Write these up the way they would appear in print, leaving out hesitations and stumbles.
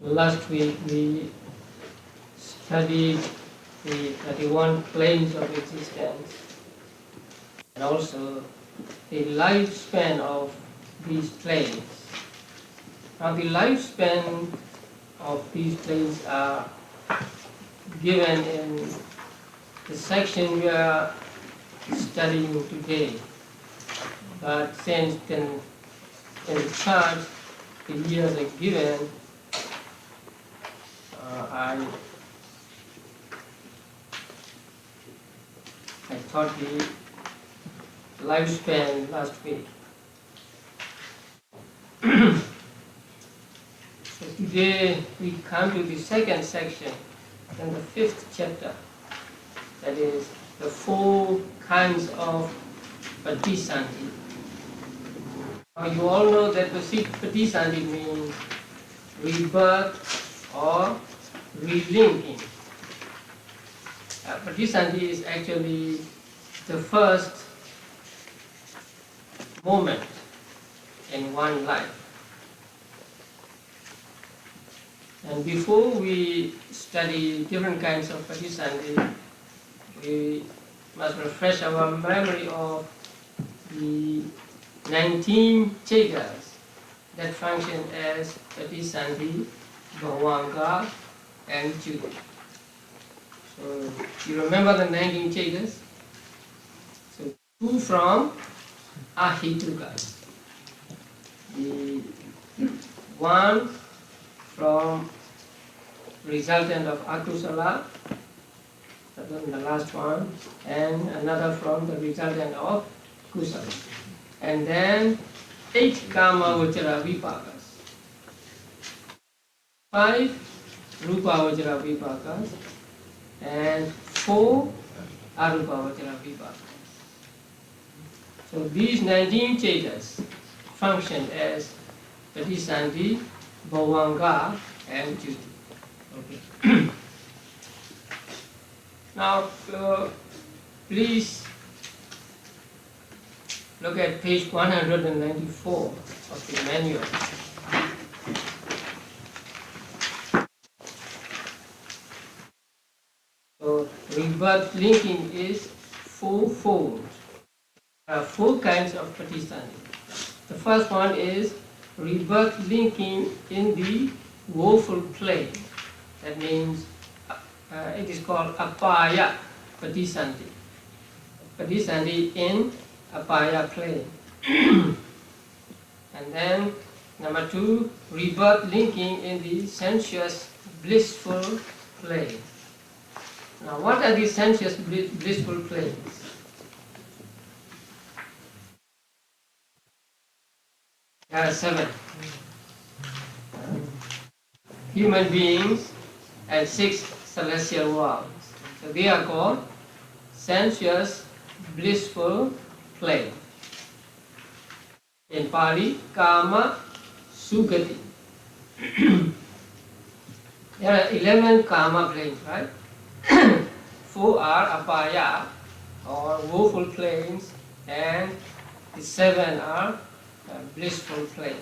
Last week we studied the 31 planes of existence and also the lifespan of these planes. Now the lifespan of these planes are given in the section we are studying today. But since in the chart the years are given, I taught the lifespan last week. So today we come to the second section in the 5th chapter, that is the 4 kinds of Patisandhi. Now you all know that Patisandhi means rebirth or relinking. Patisandhi is actually the first moment in one life. And before we study different kinds of Patisandhi, we must refresh our memory of the 19 chetas that function as Patisandhi, Bhavanga and Juti. So you remember the 19 chetas? So 2 from Ahituka, the 1 from resultant of Akusala, that was the last one, and another from the resultant of Kusala. And then 8 Kama Vajra Vipakas, 5 Rupa Vajra Vipakas, and 4 Arupa Vajra Vipakas. So these 19 chetas function as Patisandhi, Bhavanga and Juti. Okay. Now please look at page 194 of the manual. So rebirth linking is 4-fold. There are 4 kinds of Patisandhi. The first one is rebirth linking in the woeful plane. That means it is called Apaya Patisandhi. Patisandhi in Apaya plane. And then number 2, rebirth linking in the sensuous blissful plane. Now what are these sensuous blissful planes? There are 7. Human beings and 6 celestial worlds. So they are called sensuous blissful plane. In Pali, Kama Sugati. There are 11 Kama planes, right? 4 are Apaya or woeful planes, and the 7 are blissful plane.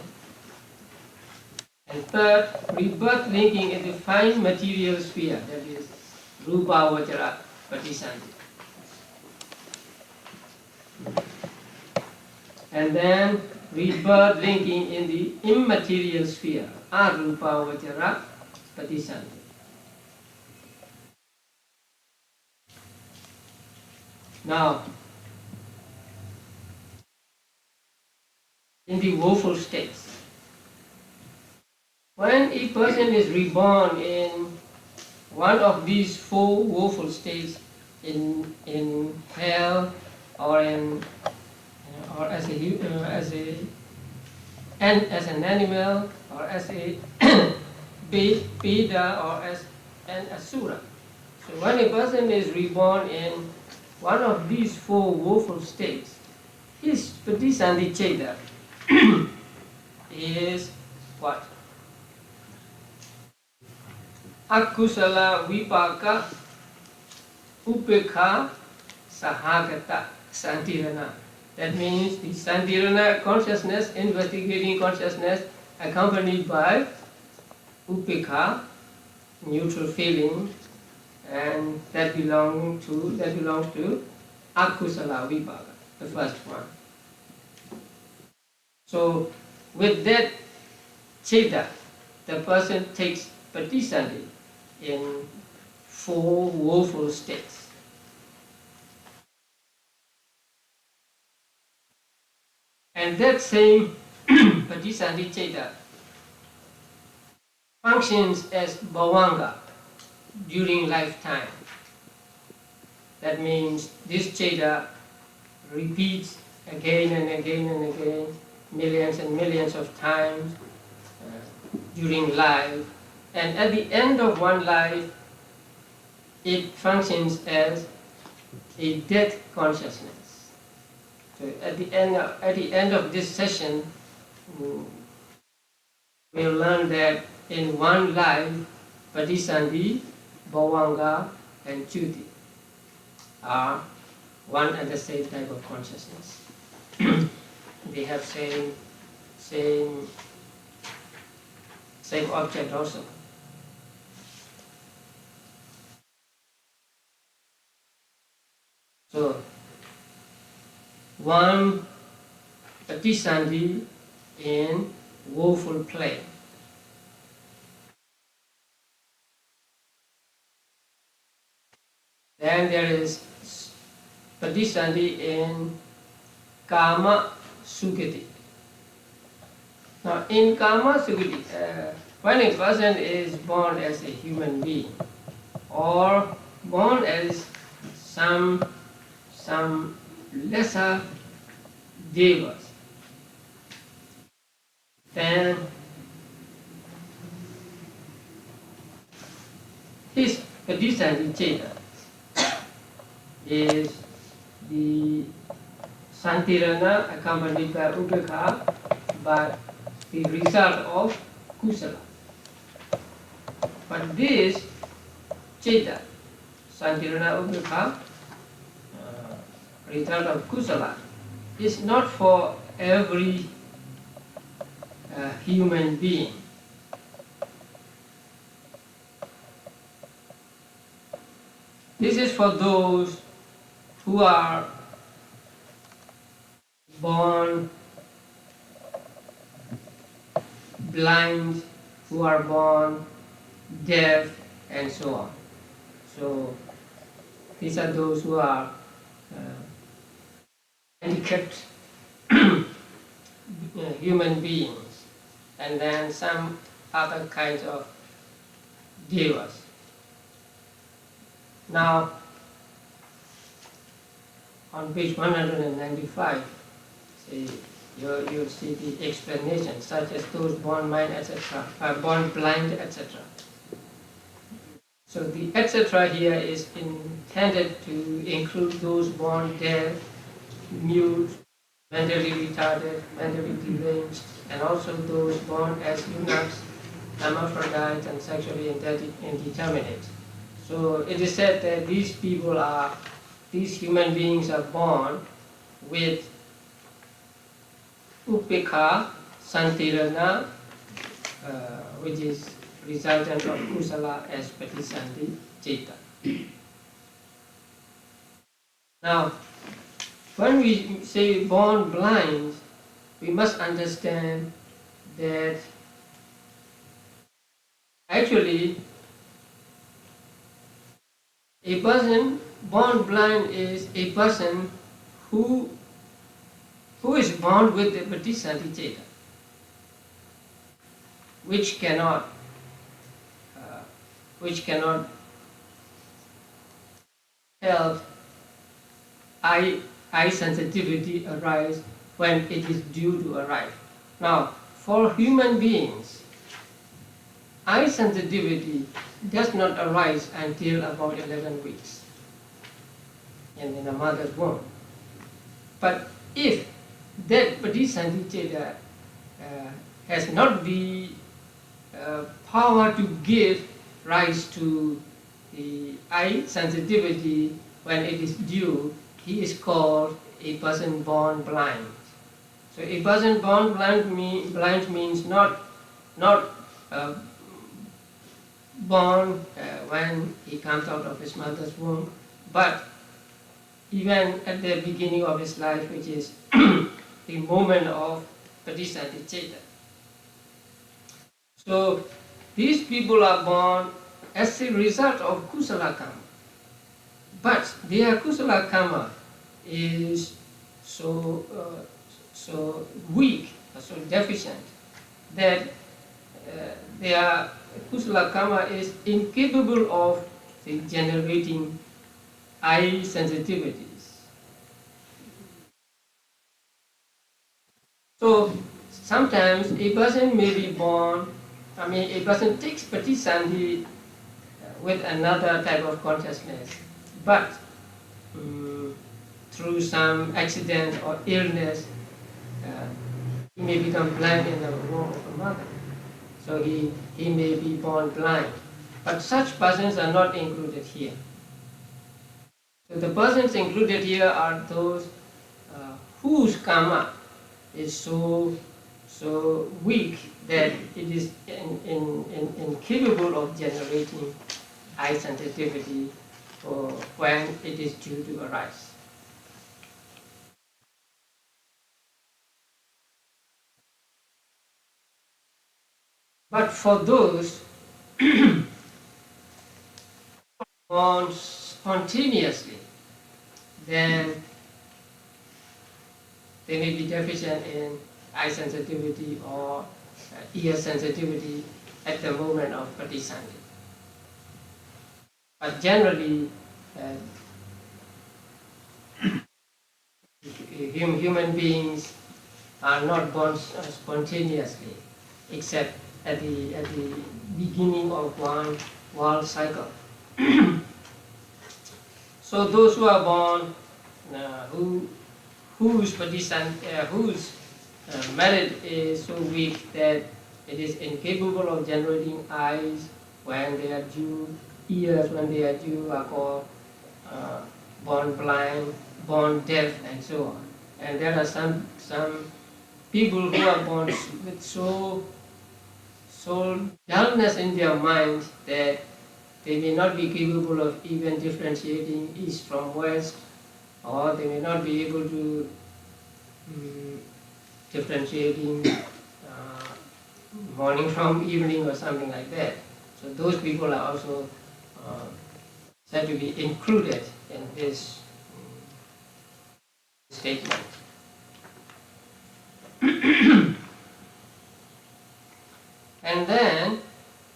And third, rebirth linking in the fine material sphere, that is Rupa Vajra Patisandhi. And then rebirth linking in the immaterial sphere, Arupa Vajra Patisandhi. Now, in the woeful states, when a person is reborn in one of these 4 woeful states, in hell or or as an animal or as a Peda or as an Asura. So when a person is reborn in one of these 4 woeful states, his Patisandhi cheta is what? Akusala Vipaka Upekha Sahagata Santirana. That means the Santirana consciousness, investigating consciousness, accompanied by upekha, neutral feeling, and that belongs to akusala vibhaka, the first one. So with that chitta, the person takes patisandhi in 4 woeful states. And that same patisandhi chitta functions as bhavanga during lifetime. That means this chitta repeats again and again and again, millions and millions of times during life, and at the end of one life it functions as a death consciousness. So at the end of this session we'll learn that in one life patisandhi, bhavanga and chuti are one and the same type of consciousness. They have same object also. So one patisandhi in woeful play. Then there is patisandhi in kama sugati. Now in kama sugati, when a person is born as a human being or born as some lesser devas, then his patisandhi chitta is the santirana accompanied by upekha, but the result of kusala. But this chitta, santirana upekha, result of kusala, is not for every human being. This is for those who are born blind, who are born deaf, and so on. So these are those who are handicapped human beings, and then some other kinds of devas. Now, on page 195, you'll see the explanation, such as those born blind, etc., born blind, etc. So the etc. here is intended to include those born deaf, mute, mentally retarded, mentally deranged, and also those born as eunuchs, hermaphrodites, and sexually indeterminate. So it is said that these human beings are born with upekha, santirana, which is resultant of kusala as patisandhi chitta. Now, when we say born blind, we must understand that actually a person born blind is a person who is born with the patisandhi chitta, which cannot help eye sensitivity arise when it is due to arrive. Now, for human beings, eye sensitivity does not arise until about 11 weeks in a mother's womb. But if that patisandhi chitta has not the power to give rise to the eye sensitivity when it is due, he is called a person born blind. So a person born blind means not born when he comes out of his mother's womb, but even at the beginning of his life, which is the moment of Patisanthicheta. So these people are born as a result of kusala karma, but their kusala karma is so weak, so deficient, that their kusala karma is incapable of generating eye sensitivities. So sometimes a person may be born, a person takes Patisandhi with another type of consciousness, but through some accident or illness, he may become blind in the womb of a mother. So he may be born blind. But such persons are not included here. So the persons included here are those whose karma is so weak that it is incapable of generating eye sensitivity for when it is due to arise. But for those born spontaneously, then they may be deficient in eye sensitivity or ear sensitivity at the moment of Patisandhi. But generally, human beings are not born spontaneously, except at the beginning of one world cycle. So those who are born, whose merit is so weak that it is incapable of generating eyes when they are due, ears when they are due, are called born blind, born deaf, and so on. And there are some people who are born with so dullness in their mind that they may not be capable of even differentiating east from west, or they may not be able to differentiating morning from evening or something like that. So those people are also said to be included in this statement. And then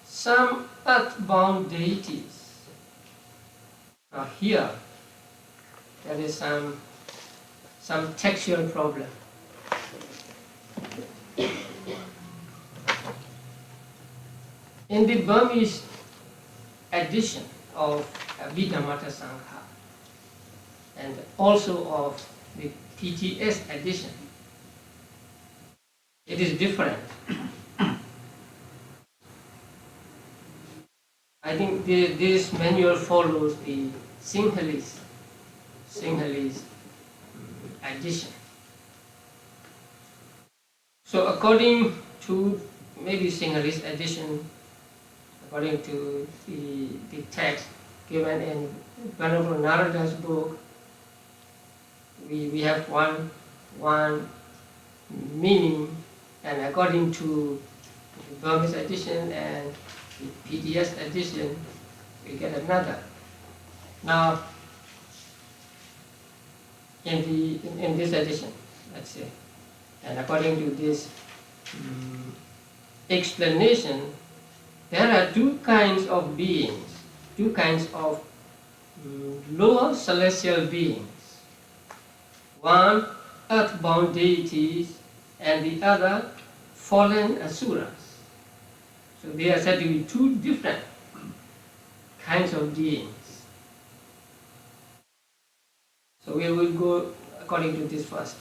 some earthbound deities are here. There is some textual problem. In the Burmese edition of Abhidhammattha-saṅgaha and also of the PTS edition, it is different. I think this manual follows the Sinhalese edition. So according to maybe Sinhalese edition, according to the text given in Venerable Narada's book, we have one meaning, and according to the Burmese edition and the PTS edition, we get another. Now, in this edition, let's say, and according to this explanation, there are two kinds of beings, two kinds of lower celestial beings. One, earthbound deities, and the other, fallen asuras. So they are said to be two different kinds of beings. So we will go according to this first.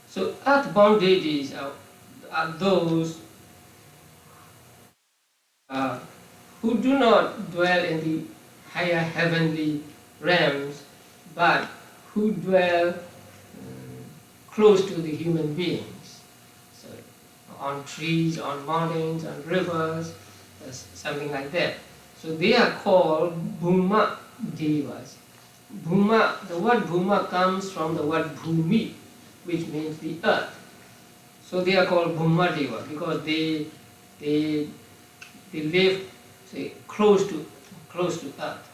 So earthbound deities are those who do not dwell in the higher heavenly realms, but who dwell close to the human beings. On trees, on mountains, on rivers, something like that. So they are called Bhuma Devas. Bhuma, the word Bhuma comes from the word Bhumi, which means the earth. So they are called Bhuma Deva because they live, say, close to earth.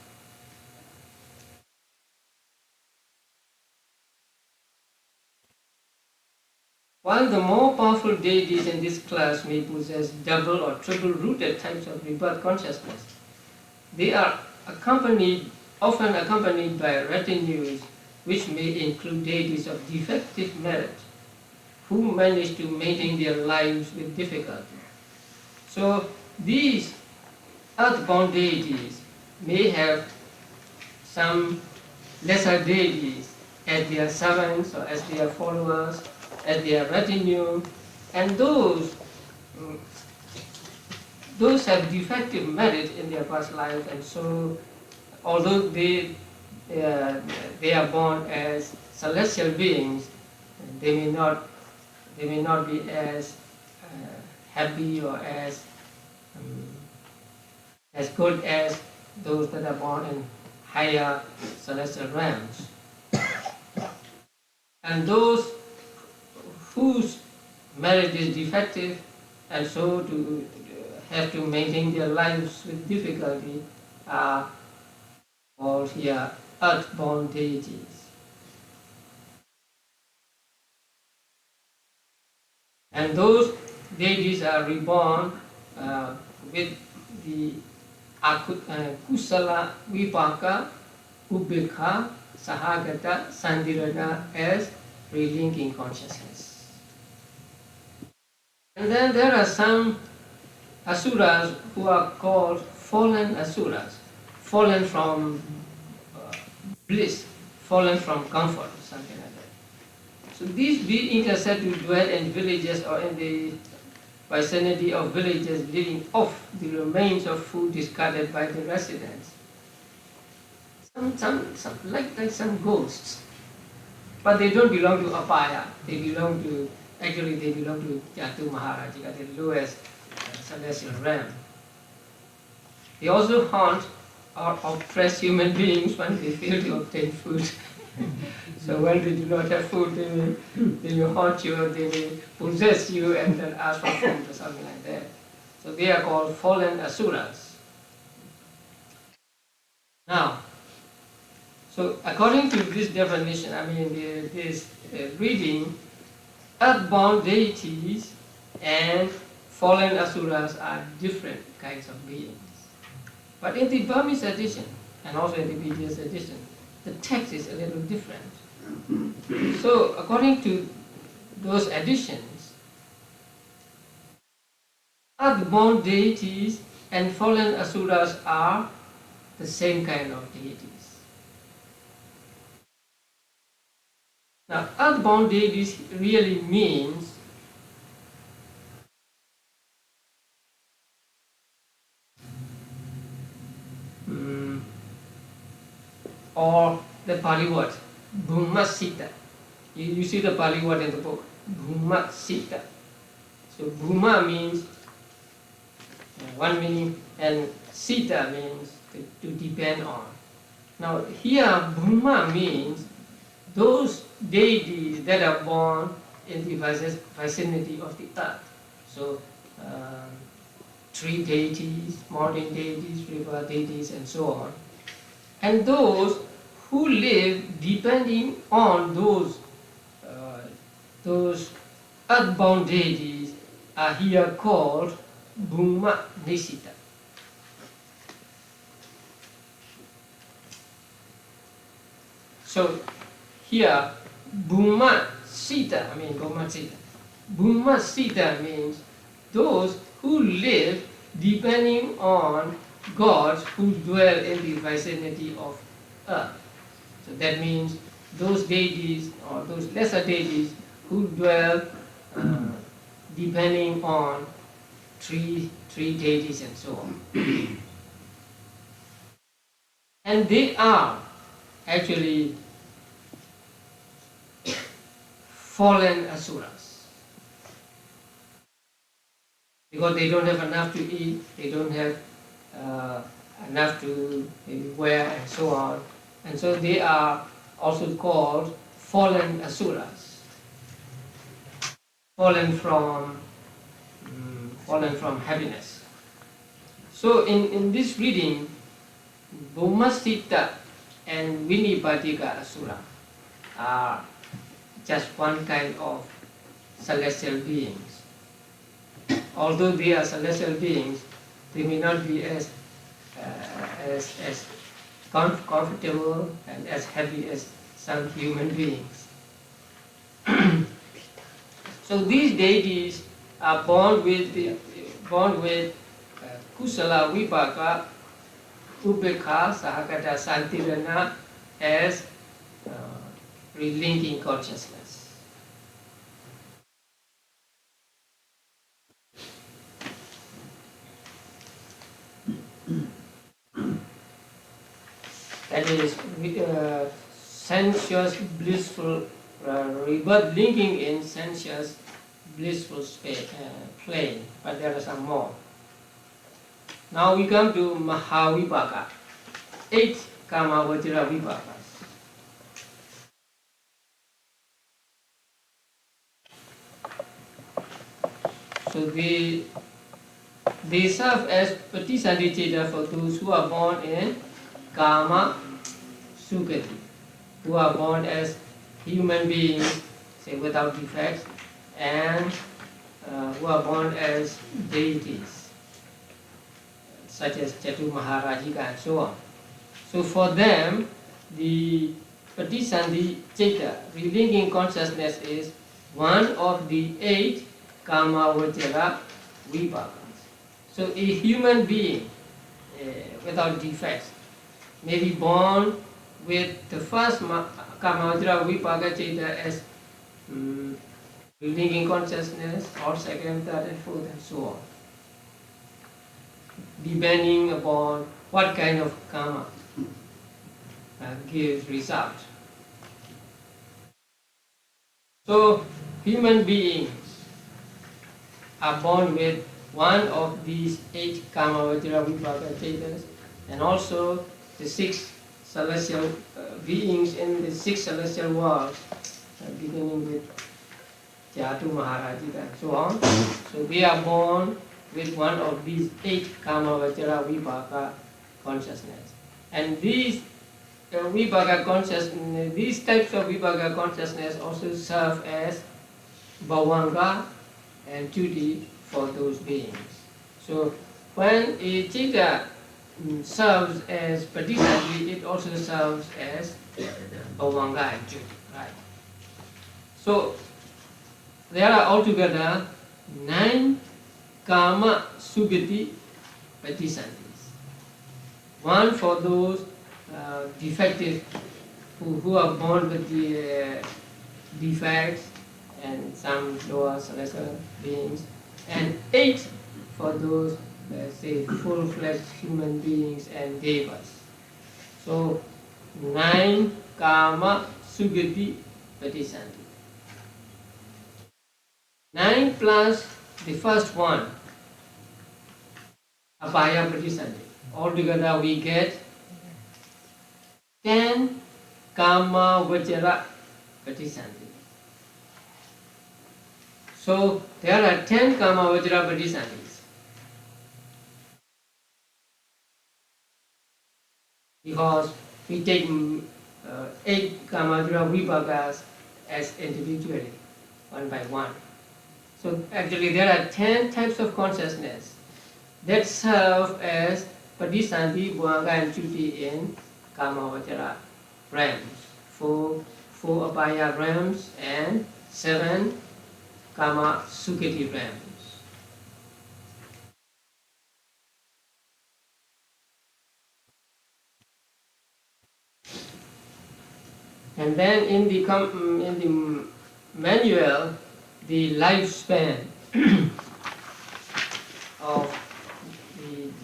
While the more powerful deities in this class may possess double or triple-rooted types of rebirth consciousness, they are often accompanied by retinues which may include deities of defective merit who manage to maintain their lives with difficulty. So these earthbound deities may have some lesser deities as their servants or as their followers, as their retinue, and those have defective merit in their past life, and so although they are born as celestial beings, they may not be as happy or as good as those that are born in higher celestial realms. And those whose merit is defective and so to have to maintain their lives with difficulty are called here earthborn deities. And those deities are reborn with the kusala, vipaka, ubekha, sahagata, sandirana as relinking consciousness. And then there are some asuras who are called fallen asuras, fallen from bliss, fallen from comfort, something like that. So these beings are said to dwell in villages or in the vicinity of villages living off the remains of food discarded by the residents. Like some ghosts. But they don't belong to Apaya, they belong to Jatu Maharaja, the lowest celestial realm. They also haunt or oppress human beings when they fail to obtain food. So when they do not have food, they will haunt you, or they will possess you and then ask for food or something like that. So they are called fallen asuras. Now, so according to this definition, this reading, earthbound deities and fallen asuras are different kinds of beings. But in the Burmese edition, and also in the Buddhist edition, the text is a little different. So according to those editions, earthbound deities and fallen asuras are the same kind of deities. Now, earthbound deities really means or the Pali word, Bhuma-sita. You see the Pali word in the book, Bhuma-sita. So Bhuma means one meaning, and Sita means to depend on. Now here Bhuma means those deities that are born in the vicinity of the earth. So tree deities, mountain deities, river deities, and so on. And those who live depending on those earthbound deities are here called Bhuma Nisita. So here Bhuma Sita, Bhuma Sita means those who live depending on gods who dwell in the vicinity of earth. So that means those deities or those lesser deities who dwell depending on tree deities and so on. And they are actually fallen asuras. Because they don't have enough to eat, they don't have enough to maybe wear and so on. And so they are also called fallen asuras, fallen from happiness. So in this reading, Bhumasitta and Vinipatika asura are just one kind of celestial beings. Although they are celestial beings, they may not be as comfortable and as happy as some human beings. So these deities are born with kusala vipaka upekha sahakata santirana as relinking consciousness. That is sensuous blissful rebirth linking in sensuous blissful plane, but there are some more. Now we come to Mahavipaka, 8 Kama Vajra Vipakas. So they serve as Patisandhiceta for those who are born in Kama Sukati, who are born as human beings, say without defects, and who are born as deities, such as Chatu Maharajika and so on. So for them, the Patisandhiceta, relinking consciousness, is one of the 8 Kama Vajra Vipakas. So a human being without defects may be born with the first Kama Vajra Vipaka Cheta as relinking consciousness, or second, third and fourth and so on, depending upon what kind of karma gives result. So human beings are born with one of these 8 Kama Vajra Vipaka Chetas, and also the 6 celestial beings in the 6 celestial worlds, beginning with Chatu Maharajika and so on. So they are born with one of these 8 Kama Vajra Vipaka consciousness. And these Vipaka consciousness, these types of Vipaka consciousness also serve as bhavanga and duty for those beings. So when a Cheta serves as Patisandhi, it also serves as bhavanga and duty, right? So there are altogether 9 Kama Sugati Patisandhis. One for those defective who are born with the defects and some lower celestial beings, and 8 for those, let's say, full-fledged human beings and devas. So 9 Kama Sugati Patisandhi. 9 plus the first one, Abhaya Patisandhi. Altogether we get 10 Kama Vajra Patisandhi. So there are 10 Kama Vajra Patisandhis. Because we take 8 Kama Vajra Vipakas as individually, one by one. So actually there are 10 types of consciousness that serve as Patisandhi, Bhavanga and Chuti in Kama Vajra realms. 4 Abhaya realms and 7 Kama Sukati realms. And then in the manual, the lifespan of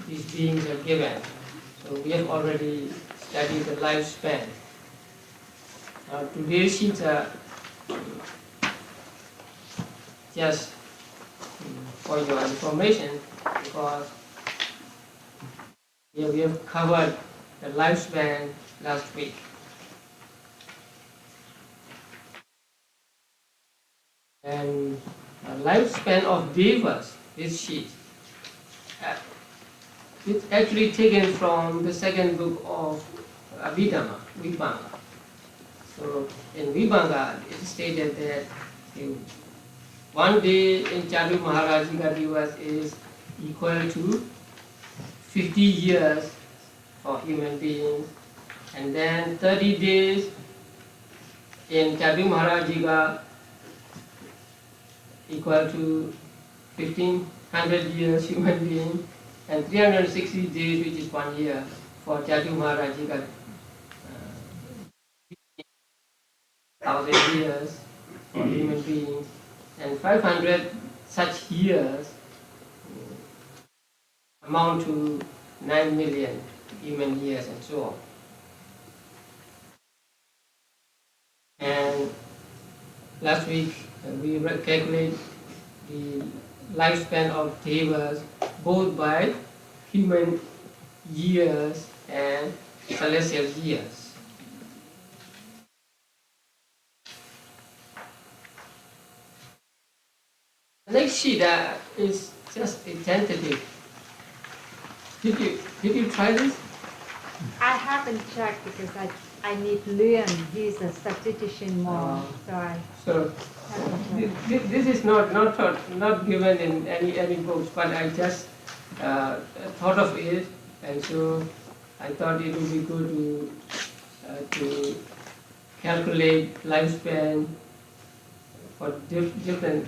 these beings are given. So we have already studied the lifespan. Today's sheets are just for your information, because We have covered the lifespan last week. And the lifespan of devas, this sheet, it's actually taken from the second book of Abhidhamma, Vibhanga. So in Vibhanga, it stated that one day in Chadu Maharajiga Divas is equal to 50 years for human beings, and then 30 days in Chadu Maharajiga equal to 1500 years human being, and 360 days, which is 1 year, for Chadu Maharajiga, 1000 years for human beings, and 500 such years amount to 9 million human years, and so on. And last week we calculated the lifespan of devas both by human years and celestial years. The next sheet is just a tentative. Did you try this? I haven't checked because I need to learn. He's a statistician more, So this is not given in any books, but I just thought of it, and so I thought it would be good to calculate lifespan for different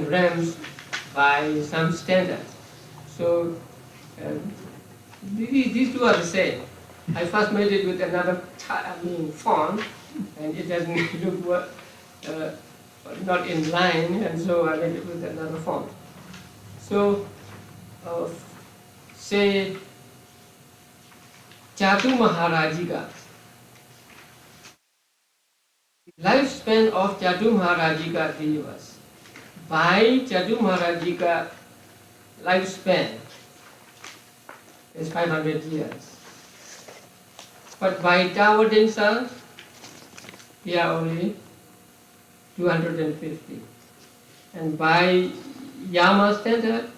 realms by some standard. So these two are the same. I first made it with another font, and it doesn't look not in line, and so I made it with another font. So say Chatu Maharajiga. Lifespan of Chatu Maharajiga Devas by Chatu Maharajiga lifespan is 500 years. But by Tao Densas, we are only 250. And by Yama standard,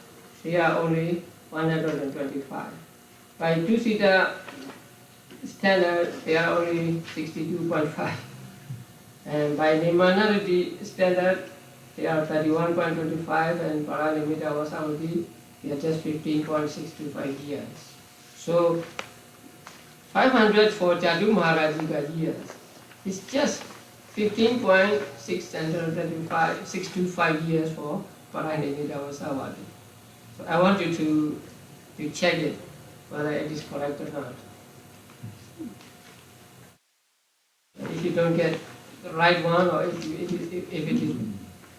we are only 125. By Two-Sita standard, they are only 62.5. And by Nimanarati standard, they are 31.25, and Paranimita Vasavati, they are just 15.625 years. So 500 for Chadu Maharajiga years is just 15.625 years for Paranimita Vasavati. So I want you to check it, whether it is correct or not. If you don't get the right one, or if it is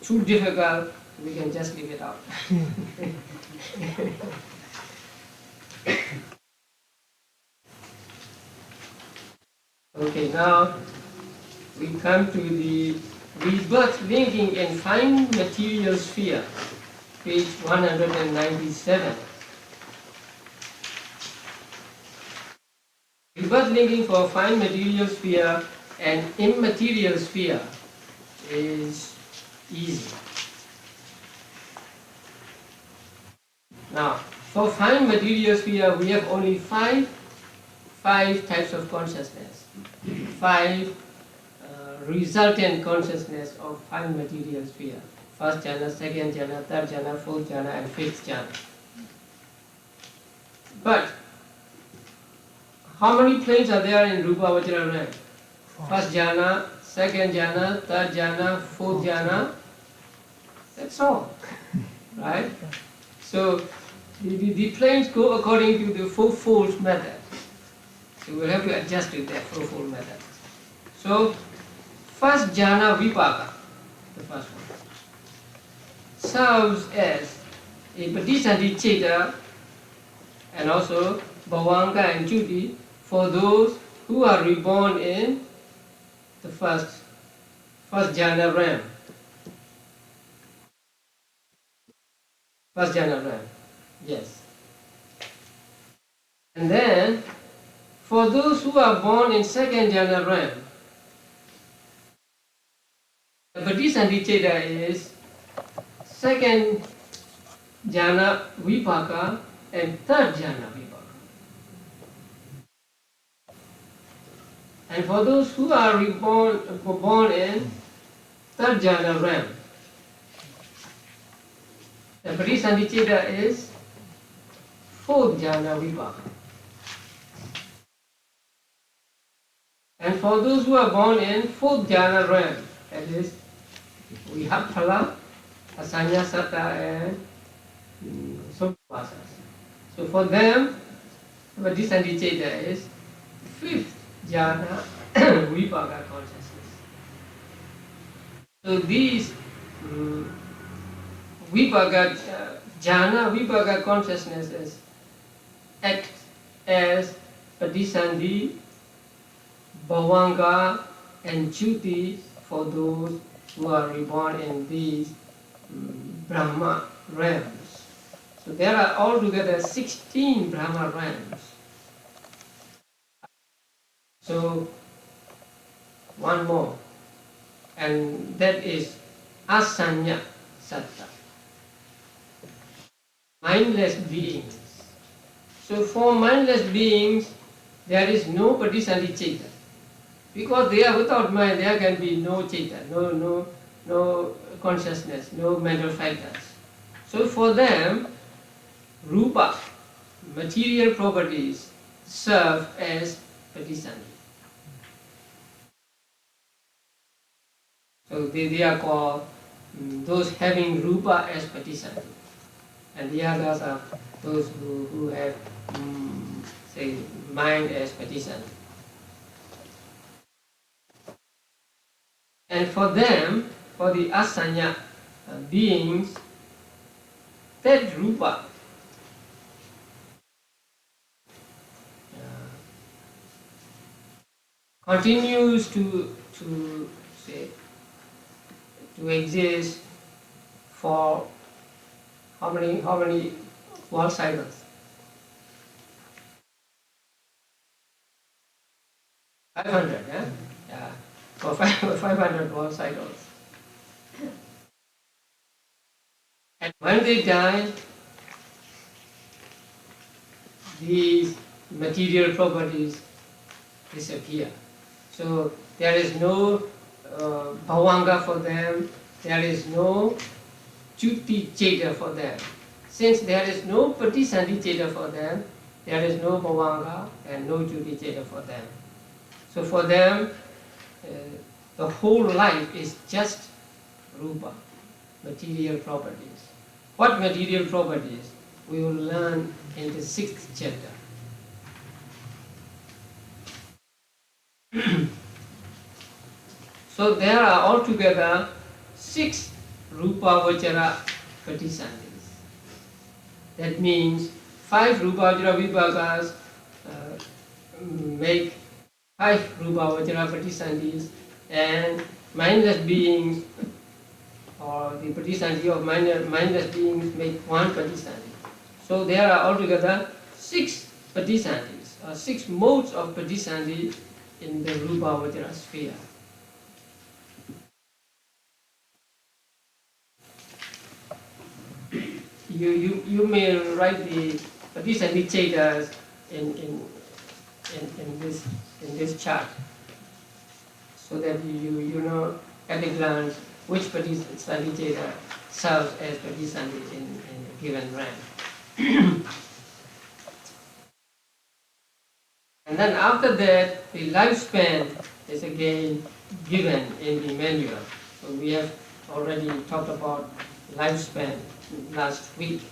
too difficult, we can just leave it out. Okay, now we come to the rebirth linking in fine material sphere, page 197. Rebirth linking for fine material sphere and immaterial sphere is easy. Now, for fine material sphere, we have only five types of consciousness, five resultant consciousness of fine material sphere. First jhana, second jhana, third jhana, fourth jhana, and fifth jhana. But how many planes are there in Rupa Vajra realm? First jhana, second jhana, third jhana, fourth jhana. That's all, right? So the planes go according to the fourfold method. So we'll have to adjust to that fourfold method. So first jhana vipaka, the first one, serves as a patisandhi cheta and also bhavanka and juti for those who are reborn in the first jhana realm. First jhana realm, yes. And then, for those who are born in second jhana realm, the Patisandhiceta is second jhana vipaka and third jhana vipaka. And for those who are born in third jhana realm, the Patisandhiceta is fourth jhana vipaka. And for those who are born in fourth jhana realm, that is, we have phala, asanya, satta, and subhasas. So for them, Patisandhiceta is fifth jhana vipaka consciousness. So these vipaka, jhana vipaka consciousnesses act as Patisandhi, Bhavanga and Chuti for those who are reborn in these Brahma realms. So there are altogether 16 Brahma realms. So one more, and that is Asanya Satta, mindless beings. So for mindless beings, there is no Patisandhiceta. Because they are without mind, there can be no Cheta, no consciousness, no mental factors. So for them, Rupa, material properties, serve as Patisandhi. So they are called those having Rupa as Patisandhi. And the others are those who have, say, mind as Patisandhi. And for them, for the asanya beings, that rupa continues to exist for how many world cycles? 500, yeah? Yeah. For 500 world cycles. And when they die, these material properties disappear. So there is no bhavanga for them, there is no chuti cheta for them. Since there is no patisandhi cheta for them, there is no bhavanga and no chuti cheta for them. So for them, the whole life is just rupa, material properties. What material properties? We will learn in the 6th chapter. So there are altogether 6 rupa vachara patisandhis. That means 5 rupa vachara vibhagas make 5 rupa vachara patisandhis, and mindless beings, or the patisandhi of mindless beings, make 1 patisandhi. So there are altogether 6 patisandhis, or 6 modes of patisandhi in the rupa vachara sphere. You may write the patisandhi chetas in this chart, so that you know at a glance which patisandhi cheta serves as patisandhi in a given rank. And then after that, the lifespan is again given in the manual. So we have already talked about lifespan last week.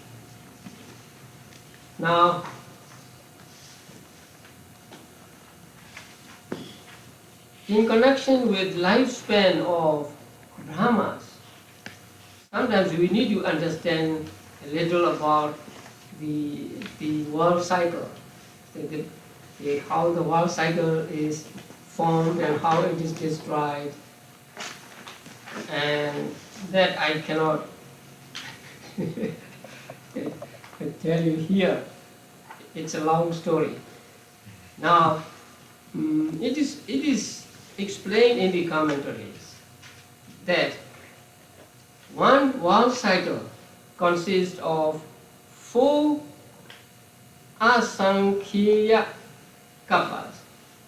Now, in connection with lifespan of Brahmas, sometimes we need to understand a little about the world cycle, how the world cycle is formed and how it is described, and that I cannot tell you here it's a long story. Now, it is explained in the commentaries that one world cycle consists of 4 asankhiya kappas,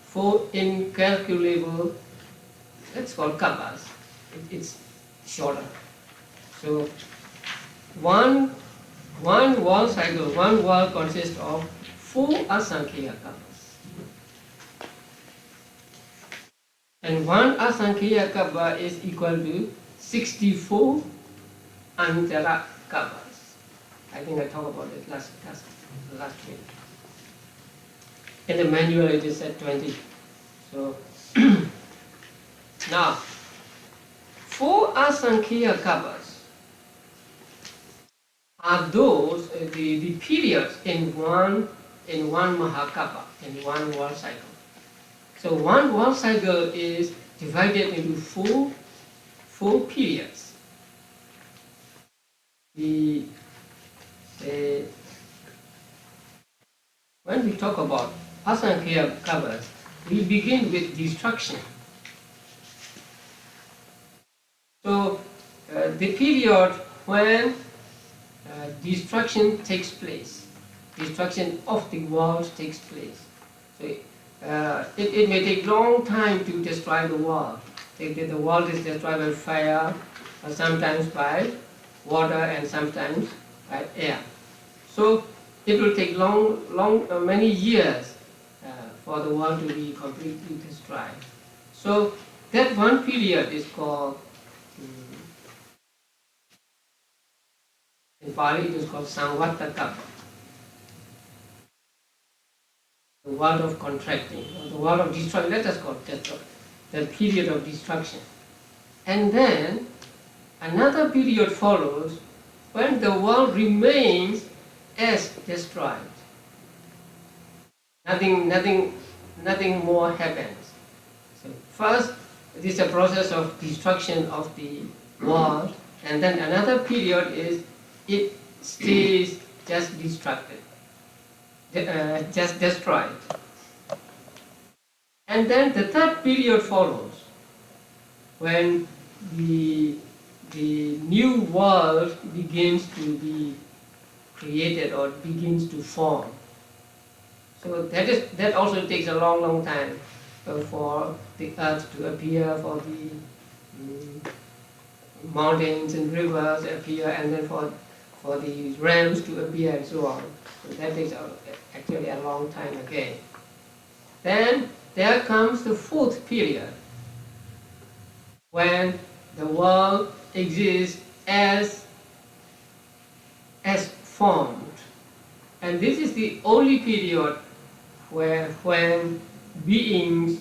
4 incalculable, that's called kappas. It's shorter. So one world cycle, one world consists of 4 asankhiya kappas. And 1 asankhiya kappa is equal to 64 antara kappas. I think I talked about it last week. In the manual it is at 20. So now 4 asankhiya kappas are those the periods in one mahakappa, in one world cycle. So one world cycle is divided into four periods. When we talk about asankhiya kappas, we begin with destruction. So the period when destruction takes place, destruction of the world takes place. So it may take long time to destroy the world. The world is destroyed by fire, or sometimes by water, and sometimes by air. So it will take many years for the world to be completely destroyed. So that one period is called, in Pali it is called Samvattakappa, the world of contracting, or the world of destruction. Let us call it the period of destruction. And then another period follows when the world remains as destroyed. Nothing more happens. So first, it is a process of destruction of the world, and then another period is it stays just destructed, just destroyed. And then the third period follows when the new world begins to be created or begins to form. So that also takes a long time for the earth to appear, for the mountains and rivers appear, and then for the realms to appear, and so on. So that takes actually a long time again. Then there comes the fourth period, when the world exists as formed. And this is the only period when beings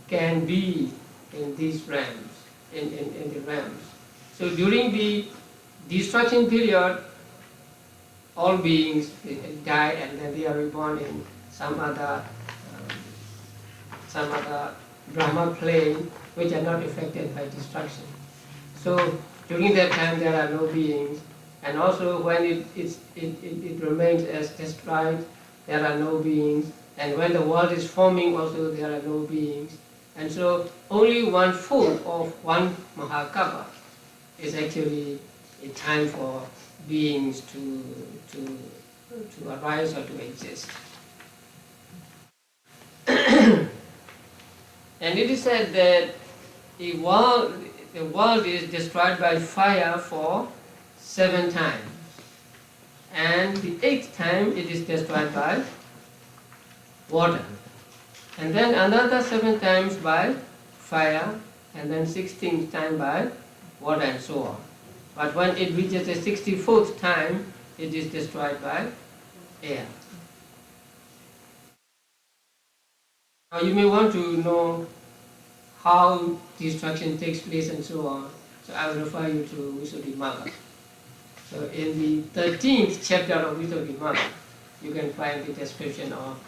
can be in these realms, in the realms. So during the destruction period, all beings die, and then they are reborn in some other Brahma plane, which are not affected by destruction. So during that time there are no beings, and also when it remains as destroyed, there are no beings, and when the world is forming also there are no beings. And so only 1/4 of one Mahakappa is actually a time for beings to arise or to exist. And it is said that the world is destroyed by fire for 7 times. And the 8th time it is destroyed by water. And then another 7 times by fire, and then 16th time by water, and so on. But when it reaches the 64th time, it is destroyed by air. Now you may want to know how destruction takes place and so on. So I will refer you to Visuddhimagga. So in the 13th chapter of Visuddhimagga, you can find the description of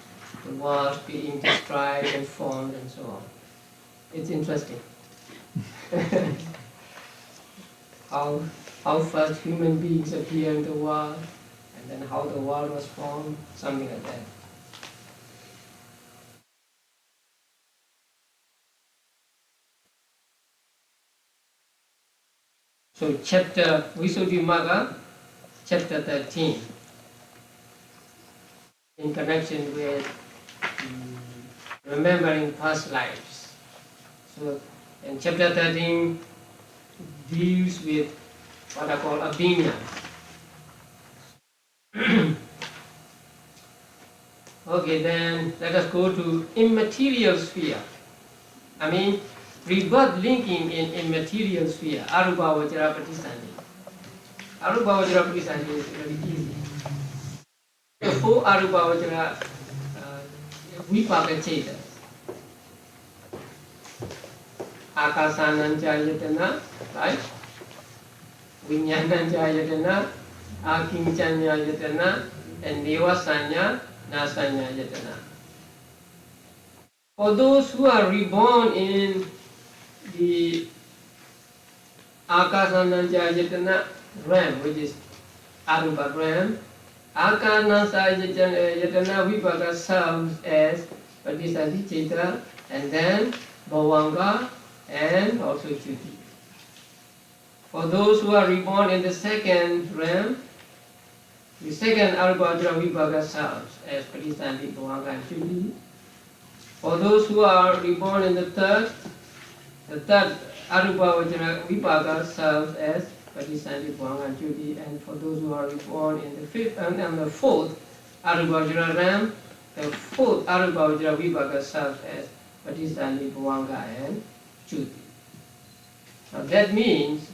the world being destroyed and formed and so on. It's interesting. How first human beings appear in the world, and and then how the world was formed, something like that. So chapter Visuddhimagga, chapter 13, in connection with remembering past lives. So, and chapter 13 deals with what I call Abhidhamma. Okay, then let us go to immaterial sphere. I mean, rebirth linking in immaterial sphere, Arupa Vajra Pratisthani. Arupa Vajra Pratisthani is very easy. The four Arupa Vajra Vipaka Chetas. Akasananja Yatana, right? Vinyananja Yatana, Akinchanya Yatana, and Nevasanya, Nasanya Yatana. For those who are reborn in the Akasananja Yatana realm, which is Arupa realm, Akasananja Yatana Vipaka serves as Pratisthani Cheta, and then Bhavanga, and also Chuti. For those who are reborn in the second realm, the second Arupa Vajra Vipaka serves as Pratisthani, Bhavanga, and Chuti. For those who are reborn in the third Arupa Vajra Vipaka serves as Pratisthani, Bhavanga, and Chuti. And for those who are reborn in the fifth and the fourth Arupa Vajra realm, the fourth Arupa Vajra Vipaka serves as Pratisthani, Bhavanga, and Chuti. Now that means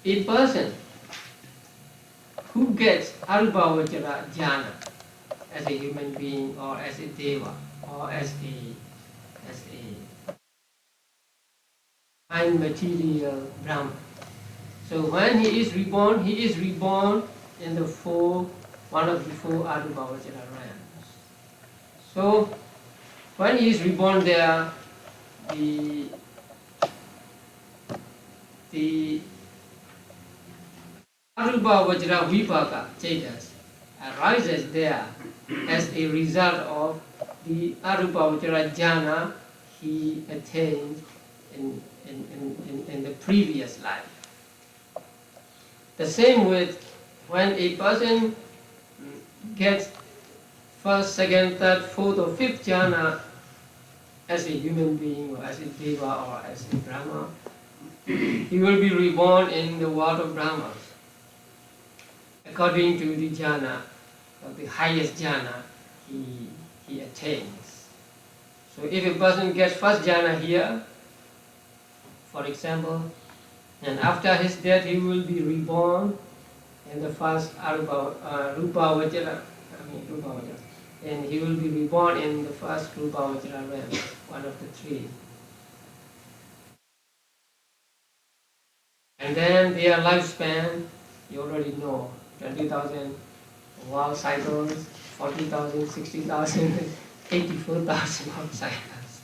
a person who gets Arupa Vajra jhana as a human being or as a deva or as a immaterial Brahman. So when he is reborn in the one of the four Arupa Vajra realms. So when he is reborn there, the Arupa Vajra Vipaka Chetas arises there as a result of the Arupa Vajra jhana he attained in the previous life. The same with when a person gets first, second, third, fourth or fifth jhana as a human being or as a deva or as a Brahma, he will be reborn in the world of Brahmas according to the jhana, or the highest jhana he attains. So if a person gets first jhana here, for example, and after his death he will be reborn in the first Rupa Vajra, and he will be reborn in the first Rupa Vajra realm, one of the three. And then their lifespan, you already know, 20,000 world cycles, 40,000, 60,000, 84,000 world cycles.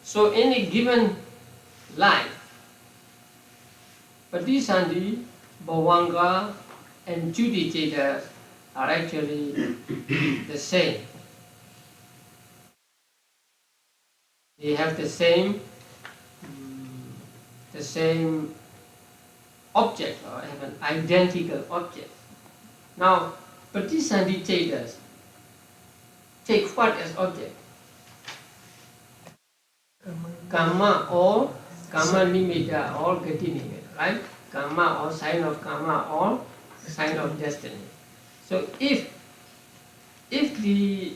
So in a given life, Pratisthani, Bhavanga, and Chuti Chetas are actually the same. They have the same object, or have an identical object. Now, Pratisthani Chetas take what as object? Karma or Karma Nimitta or Gati Nimitta, right? Karma or sign of karma or sign of destiny. So if the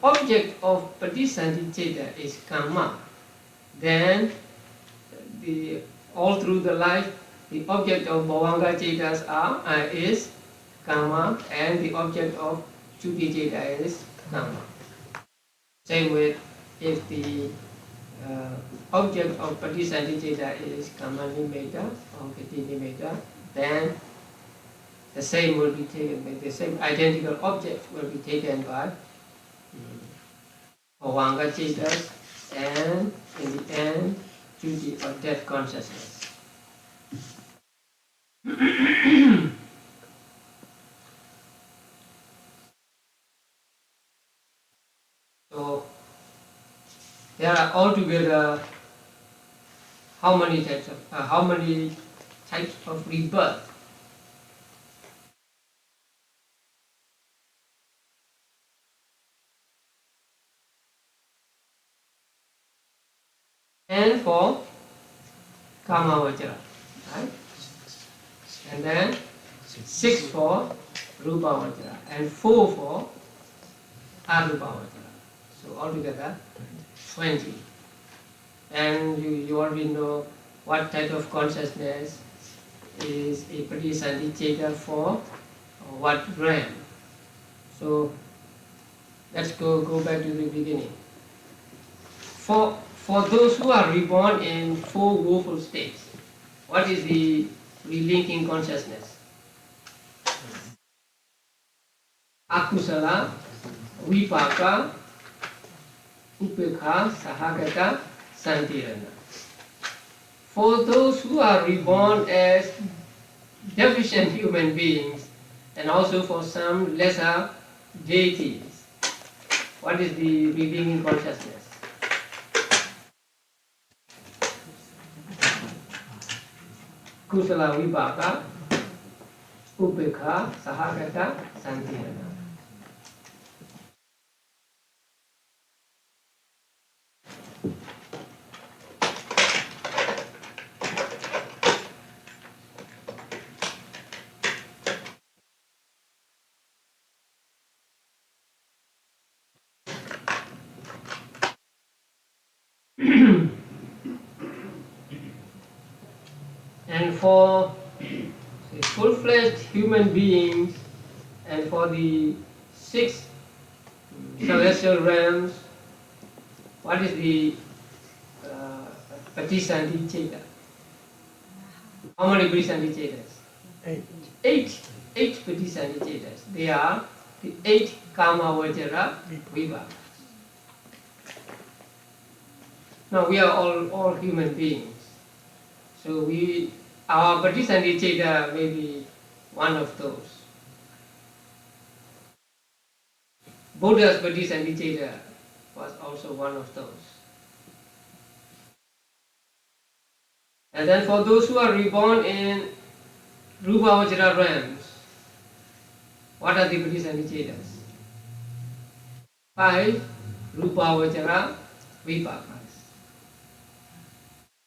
object of Pratisthani Cheta is karma, then all through the life the object of Bhavanga Chetas is karma, and the object of Chuti Cheta is karma. Same with if the object of Pratisthani Cheta is karma nimitta or gati nimitta, then the same will be taken, the same identical object will be taken by Bhavanga Chetas, and in the end duty or death consciousness. So there are altogether how many types of rebirth? And for Kama Vajra, right? And then 6 for Rupa Vajra and 4 for Arupa Vajra. So altogether 20. And you already know what type of consciousness is a Pradesandhiceta for what realm. So let's go back to the beginning. For those who are reborn in 4 woeful states, what is the relinking consciousness? Akusala, Vipaka, Upekha, Sahagata, Santirana. For those who are reborn as deficient human beings, and also for some lesser deities, what is the relinking consciousness? Kusala Vipaka, Upekha, Sahagata, Santirana. And for full-fledged human beings and for the 6 celestial realms, what is the Patisandhiceta? How many Patisandhicetas? 8 Patisandhicetas. They are the 8 Kama Vajra Vibhagas. Now we are all human beings. So our Patisandhiceta may be one of those. Buddha's Patisandhiceta was also one of those. And then for those who are reborn in Rupa Vajra realms, what are the Patisandhicetas? 5 Rupa Vajra Vibhagas.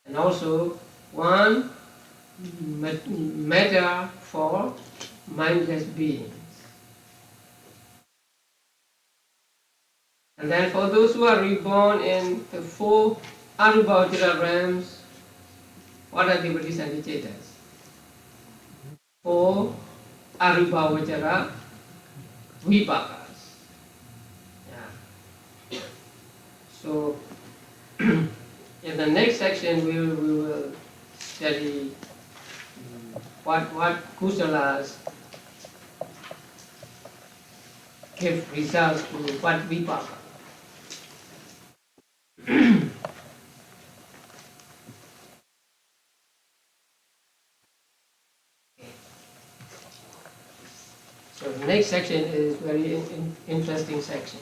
And also 1 matter for mindless beings. And then for those who are reborn in the 4 Arupa Vajra realms, what are the Patisandhicetas? 4 Arupa Vajra Vibhagas. Yeah. So in the next section we will study what kusalas give results to what vipaka. So the next section is very interesting section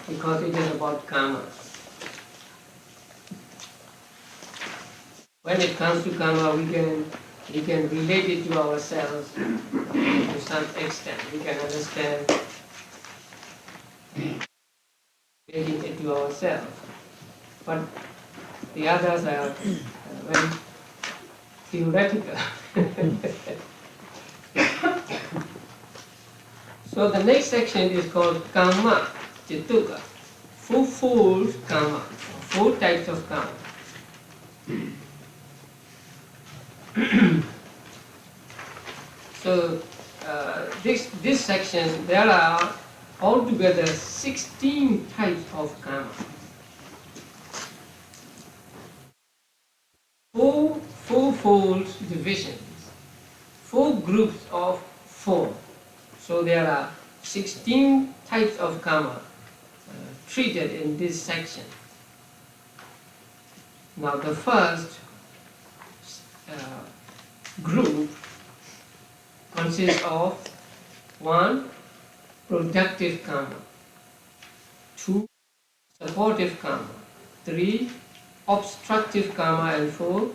because it is about karma. When it comes to karma, we can relate it to ourselves to some extent. We can understand relating it to ourselves. But the others are very theoretical. So the next section is called karma, chituka, 4-fold karma, 4 types of karma. So this section, there are altogether 16 types of karma. 4-fold divisions, 4 groups of 4. So there are 16 types of karma treated in this section. Now the first group consists of 1. Productive karma, 2. Supportive karma, 3. Obstructive karma, and 4.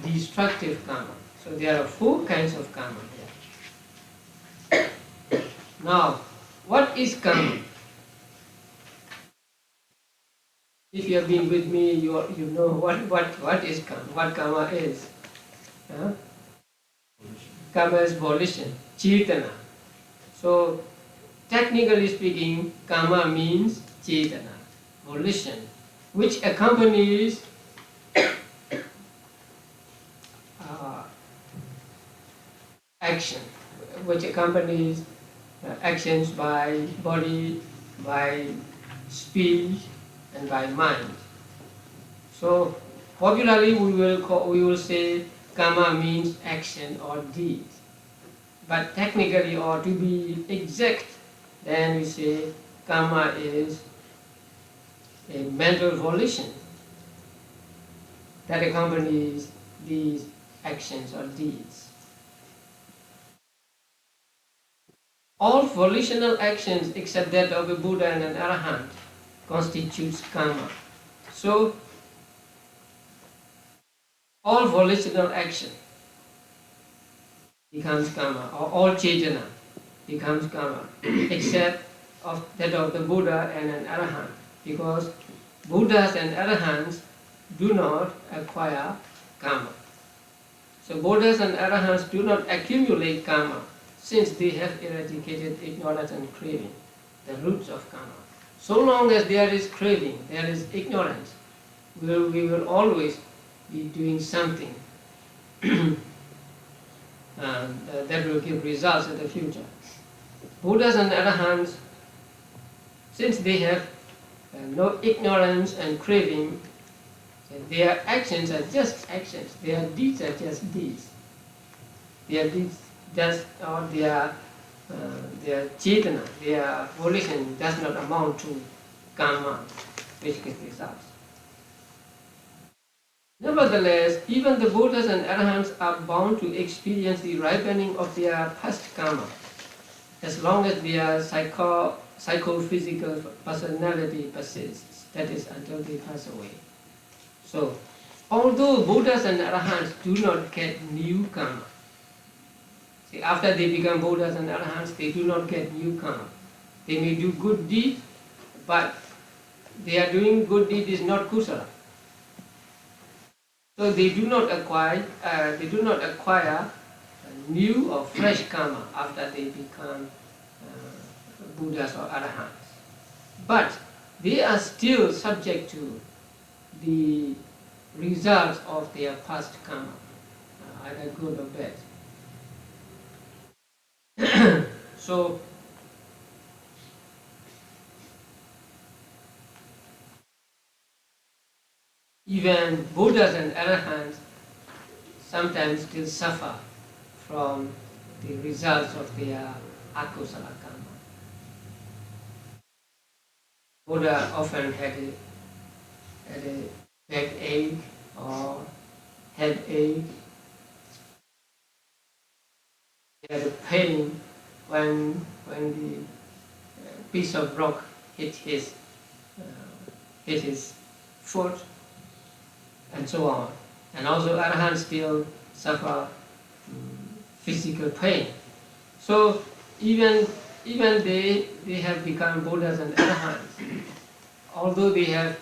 Destructive karma. So there are 4 kinds of karma here. Now, what is karma? If you have been with me, you know what is karma, what karma is. Huh? Karma is volition, cetana. So, technically speaking, karma means cetana, volition, which accompanies action, which accompanies actions by body, by speech, and by mind. So, popularly we will say karma means action or deed. But technically, or to be exact, then we say karma is a mental volition that accompanies these actions or deeds. All volitional actions except that of a Buddha and an Arahant constitutes karma. So, all volitional action becomes karma, or all cetana becomes karma, except of that of the Buddha and an Arahant, because Buddhas and Arahants do not acquire karma. So Buddhas and Arahants do not accumulate karma, since they have eradicated ignorance and craving, the roots of karma. So long as there is craving, there is ignorance, we will always be doing something that will give results in the future. Buddhas and Arahants, since they have no ignorance and craving, their actions are just actions, their deeds are just deeds. Their deeds just, or their cetana, their volition does not amount to karma, which gives results. Nevertheless, even the Buddhas and Arahants are bound to experience the ripening of their past karma, as long as their psychophysical personality persists, that is, until they pass away. So, although Buddhas and Arahants do not get new karma, see, after they become Buddhas and Arahants, they do not get new karma. They may do good deeds, but their doing good deed is not kusala. So they do not acquire new or fresh karma after they become Buddhas or Arahants. But they are still subject to the results of their past karma, either good or bad. So, even Buddhas and Arahants sometimes still suffer from the results of their akusala karma. Buddha often had a backache or headache. He had a pain when the piece of rock hit his foot, and so on. And also Arahants still suffer physical pain. So even they have become Buddhas and Arahants, although they have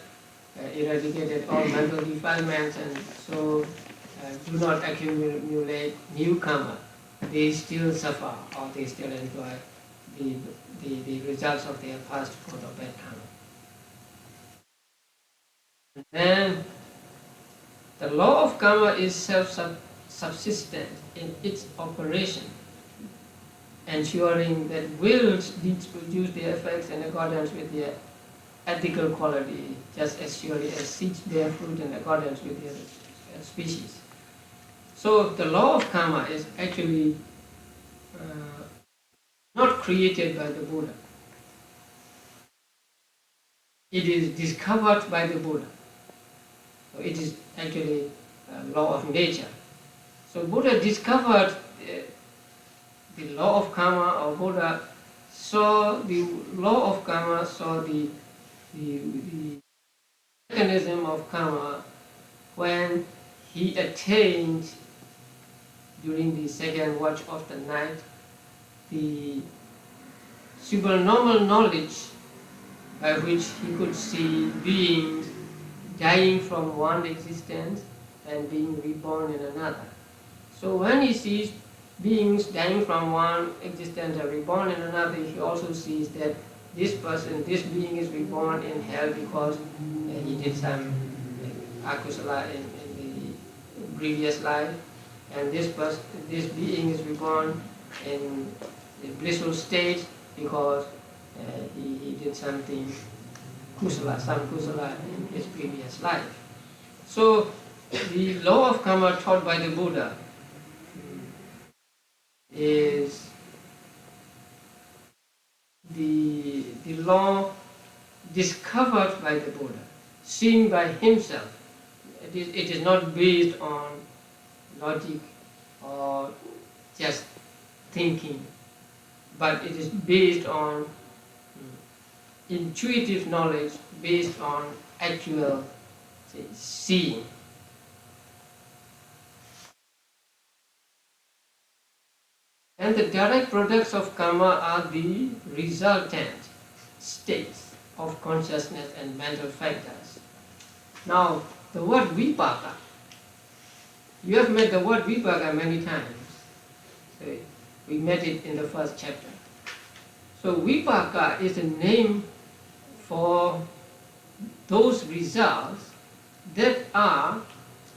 eradicated all mental defilements and so do not accumulate new karma, they still suffer, or they still enjoy the results of their past good or bad karma. And then the law of karma is self-subsistent in its operation, ensuring that wills deeds produce their effects in accordance with their ethical quality, just as surely as seeds bear fruit in accordance with their species. So the law of karma is actually not created by the Buddha. It is discovered by the Buddha. So it is actually a law of nature. So Buddha discovered the law of karma, or Buddha saw the law of karma, saw the mechanism of karma when he attained, during the second watch of the night, the supernormal knowledge by which he could see beings dying from one existence and being reborn in another. So when he sees beings dying from one existence and reborn in another, he also sees that this being is reborn in hell because he did some akusala in the previous life, and this being is reborn in the blissful state because he did something some kusala in his previous life. So the law of karma taught by the Buddha is the law discovered by the Buddha, seen by himself. It is not based on logic or just thinking, but it is based on intuitive knowledge, based on actual seeing. And the direct products of karma are the resultant states of consciousness and mental factors. Now, the word vipaka, you have met the word vipaka many times. So we met it in the first chapter. So vipaka is a name for those results that are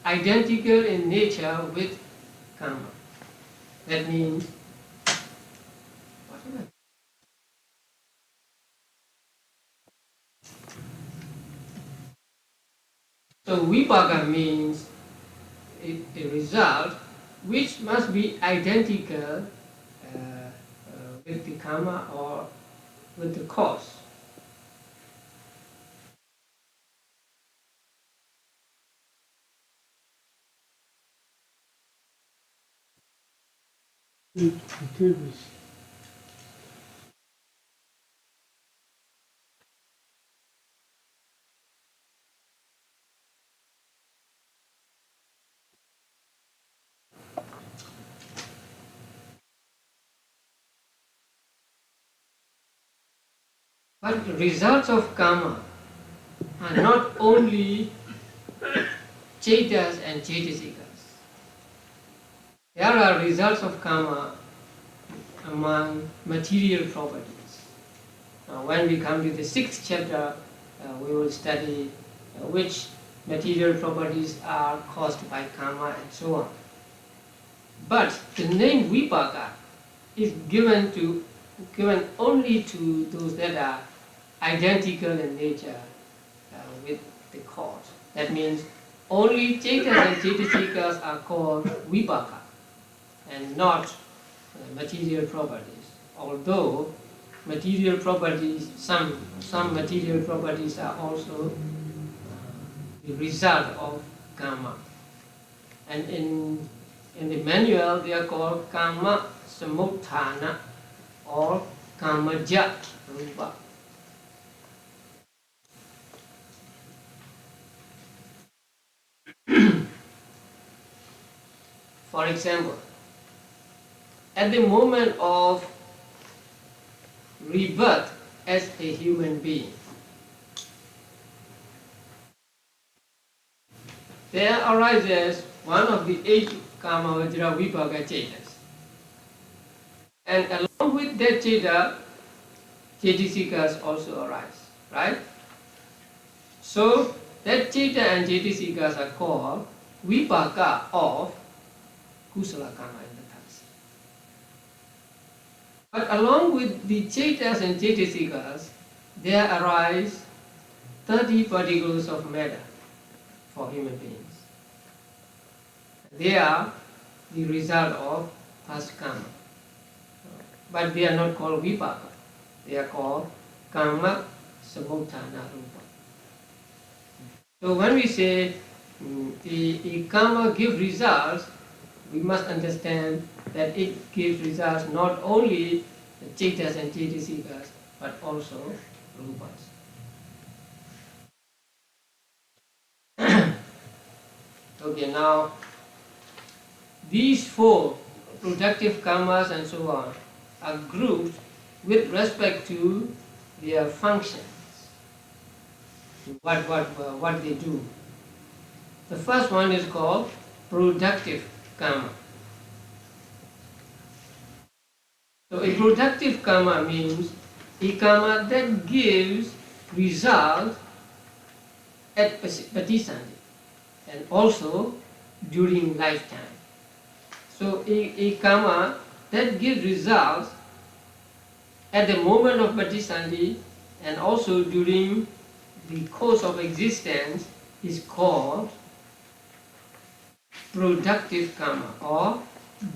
identical in nature with karma. That means, so vipaka means a result which must be identical with the karma or with the cause. But the results of karma are not only cetas and cetasikas. There are results of karma among material properties. Now, when we come to the 6th chapter, we will study which material properties are caused by karma and so on. But the name vipaka is given only to those that are identical in nature with the cause. That means only cetas and cetasikas are called vipaka and not material properties. Although material properties, some material properties are also the result of karma. And in the manual they are called karma samutthana or karmaja rupa. For example, at the moment of rebirth as a human being, there arises one of the 8 karma vajra vipaka cetas. And along with that ceta, cetasikas also arise, right? So that ceta and cetasikas are called vipaka of kusala karma in the past. But along with the cetas and cetasikas, there arise 30 particles of matter for human beings. They are the result of past karma. But they are not called vipaka. They are called karma samutthana rupa. So when we say a karma gives results, we must understand that it gives results not only the cetas and cetasikas, but also rupas. Okay, now these four productive karmas and so on are grouped with respect to their functions, what they do. The first one is called productive karma. So a productive karma means a karma that gives result at patisandhi and also during lifetime. So a karma that gives results at the moment of patisandhi and also during the course of existence is called productive karma or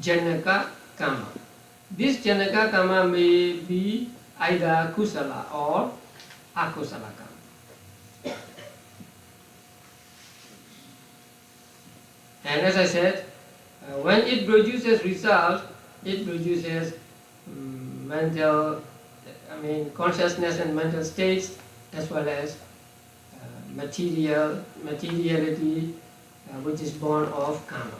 janaka karma. This janaka karma may be either kusala or akusala karma. And as I said, when it produces result, it produces consciousness and mental states, as well as materiality, which is born of karma.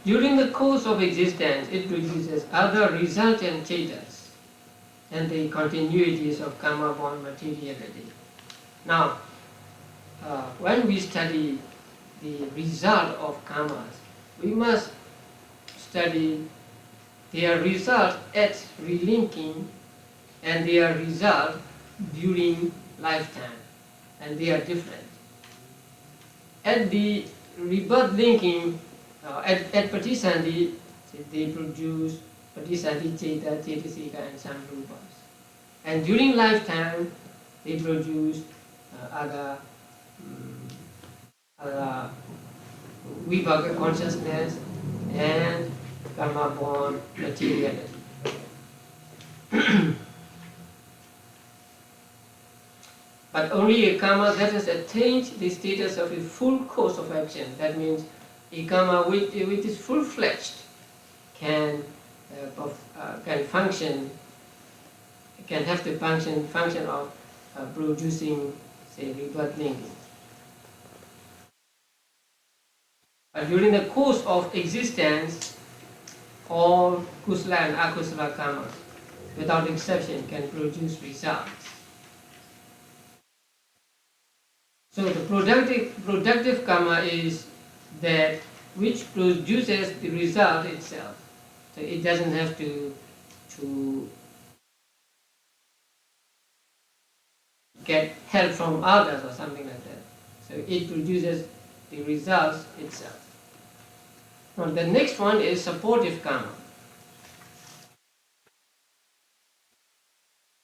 During the course of existence, it produces other resultant cetas and the continuities of karma-born materiality. Now, when we study the result of karmas, we must study their result at relinking and their result during lifetime, and they are different. At the rebirth linking, at patisandhi, they produce patisandhi ceta, cetasika and samrupas. And during lifetime, they produce other vibhaka consciousness and karma-born materiality. But only a karma that has attained the status of a full course of action, that means a karma which is full-fledged, can function, can have the function of producing, say, rebirth linking. But during the course of existence, all kusala and akusala karmas, without exception, can produce results. So the productive karma is that which produces the result itself. So it doesn't have to get help from others or something like that. So it produces the results itself. Now the next one is supportive karma.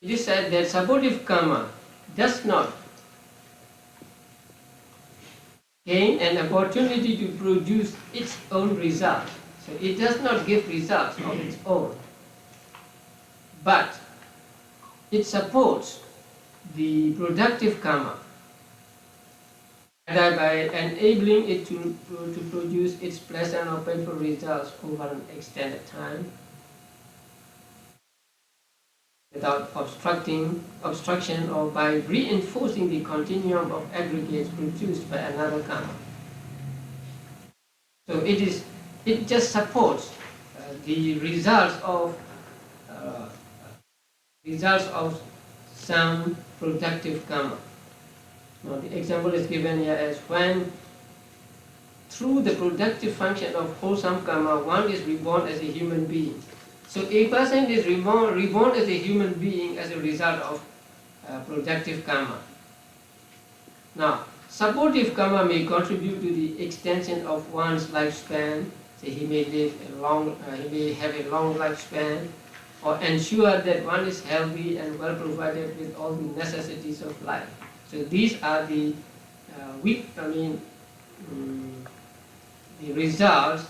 It is said that supportive karma does not gain an opportunity to produce its own result. So it does not give results of its own, but it supports the productive karma by enabling it to produce its pleasant or painful results over an extended time without obstruction, or by reinforcing the continuum of aggregates produced by another karma. So it just supports the results of some productive karma. Now the example is given here as when through the productive function of wholesome karma, one is reborn as a human being. So a person is reborn as a human being as a result of productive karma. Now, supportive karma may contribute to the extension of one's lifespan. So he may have a long lifespan, or ensure that one is healthy and well provided with all the necessities of life. the results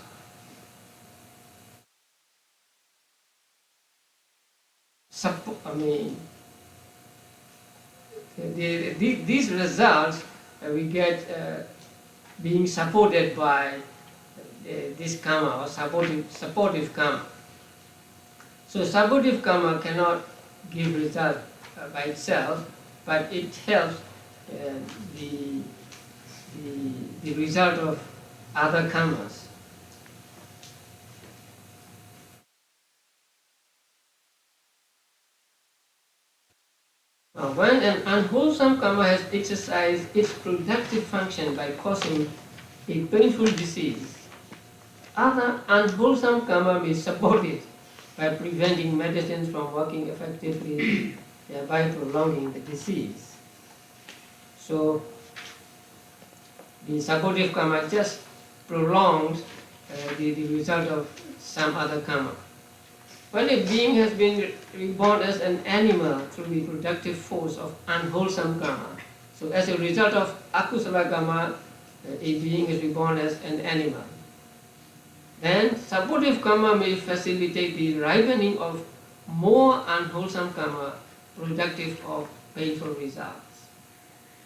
these results we get being supported by this karma or supportive karma. So supportive karma cannot give result by itself, but it helps the result of other karmas. Now, when an unwholesome karma has exercised its productive function by causing a painful disease, other unwholesome karma may support it by preventing medicines from working effectively, thereby prolonging the disease. So, the supportive karma just prolongs the result of some other karma. When a being has been reborn as an animal through the productive force of unwholesome karma, so as a result of akusala karma, a being is reborn as an animal. Then supportive karma may facilitate the ripening of more unwholesome karma productive of painful results,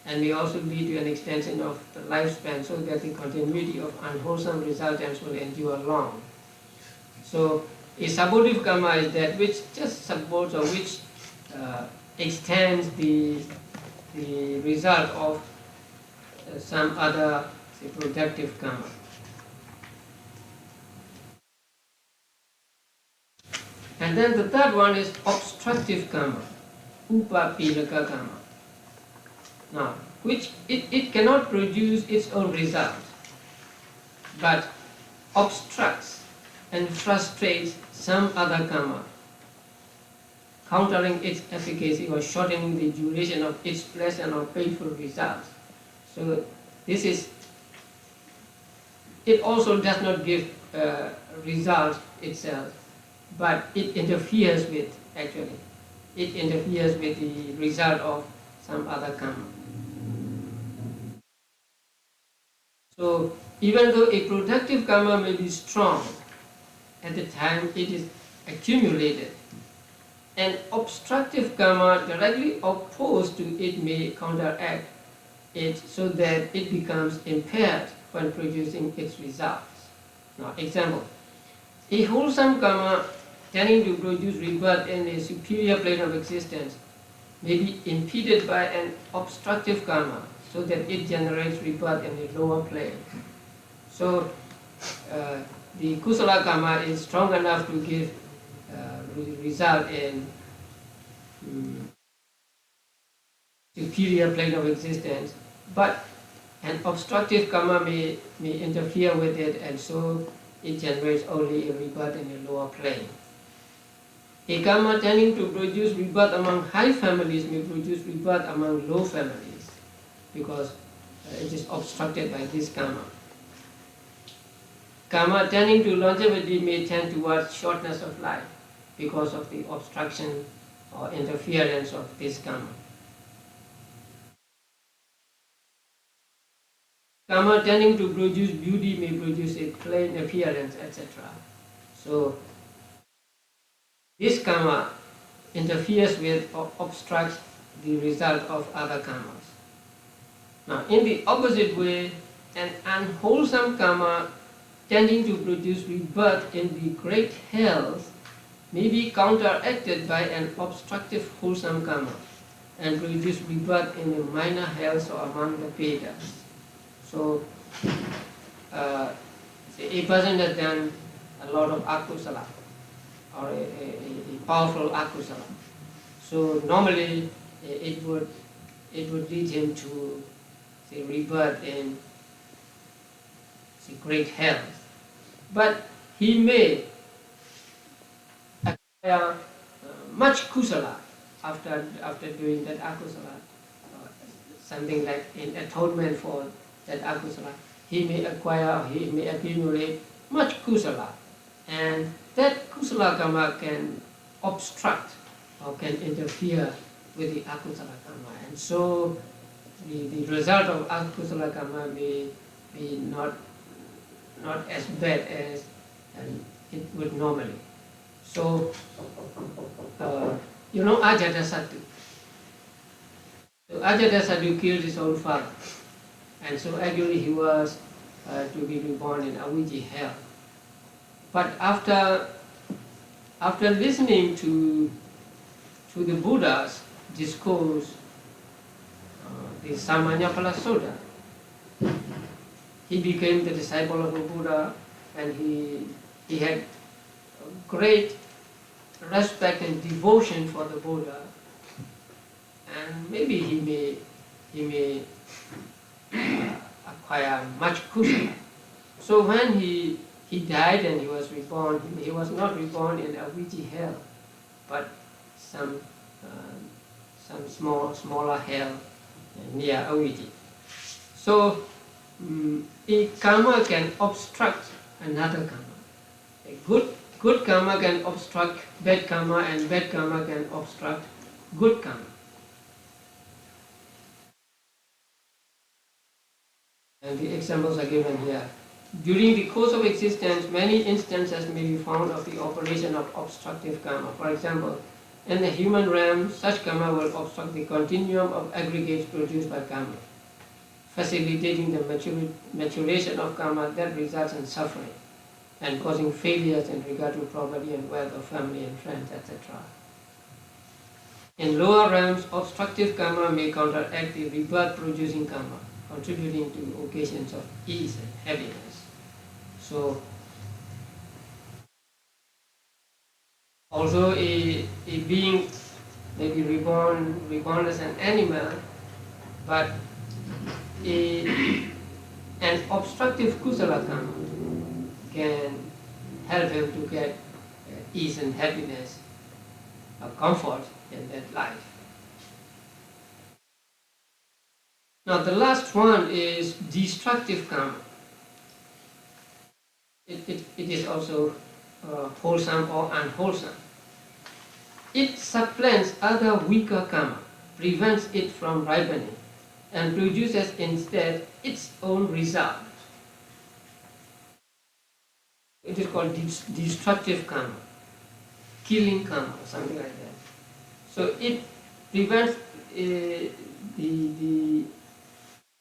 and may also lead to an extension of the lifespan so that the continuity of unwholesome resultants will endure long. So a supportive karma is that which just supports or which extends the result of some other, say, productive karma. And then the third one is obstructive karma, upapilaka karma. Now, which it cannot produce its own result, but obstructs and frustrates some other karma, countering its efficacy or shortening the duration of its pleasant or painful results. So this is, it also does not give result itself, but it interferes with, actually, it interferes with the result of some other karma. So even though a productive karma may be strong at the time it is accumulated, an obstructive karma directly opposed to it may counteract it so that it becomes impaired when producing its results. Now, example, a wholesome karma tending to produce rebirth in a superior plane of existence may be impeded by an obstructive karma so that it generates rebirth in a lower plane. So the kusala karma is strong enough to give result in superior plane of existence, but an obstructive karma may interfere with it, and so it generates only a rebirth in a lower plane. A karma tending to produce rebirth among high families may produce rebirth among low families because it is obstructed by this karma. Karma tending to longevity may tend towards shortness of life because of the obstruction or interference of this karma. Karma tending to produce beauty may produce a plain appearance, etc. So this karma interferes with or obstructs the result of other karmas. Now, in the opposite way, an unwholesome karma tending to produce rebirth in the great health may be counteracted by an obstructive wholesome karma and produce rebirth in a minor health or among the Vedas. So, a person has done a lot of akusala or a powerful akusala. So normally it would lead him to, say, rebirth in, say, great health. But he may acquire much kusala after doing that akusala, something like in atonement for that akusala. He may acquire, he may accumulate much kusala, and that kusala karma can obstruct or can interfere with the akusala karma, and so the result of akusala karma may not not as bad as it would normally. So, you know Ajatasattu. So Ajatasattu killed his own father, and so actually he was to be reborn in Awiji hell. But after listening to the Buddha's discourse, the Samanyapala Sutta, he became the disciple of the Buddha, and he had great respect and devotion for the Buddha, and maybe he may acquire much kusala. So when he died and he was reborn, he was not reborn in Awiji hell, but some smaller hell near Awiji. So a karma can obstruct another karma. A good karma can obstruct bad karma, and bad karma can obstruct good karma. And the examples are given here. During the course of existence, many instances may be found of the operation of obstructive karma. For example, in the human realm, such karma will obstruct the continuum of aggregates produced by karma, facilitating the maturation of karma that results in suffering and causing failures in regard to property and wealth of family and friends, etc. In lower realms, obstructive karma may counteract the rebirth-producing karma, contributing to occasions of ease and happiness. So, although a being may be reborn as an animal, but an obstructive kusala karma can help him to get ease and happiness, comfort in that life. Now the last one is destructive karma. It is also wholesome or unwholesome. It supplants other weaker karma, prevents it from ripening, and produces instead its own result. It is called destructive karma, killing karma, something like that. So it prevents the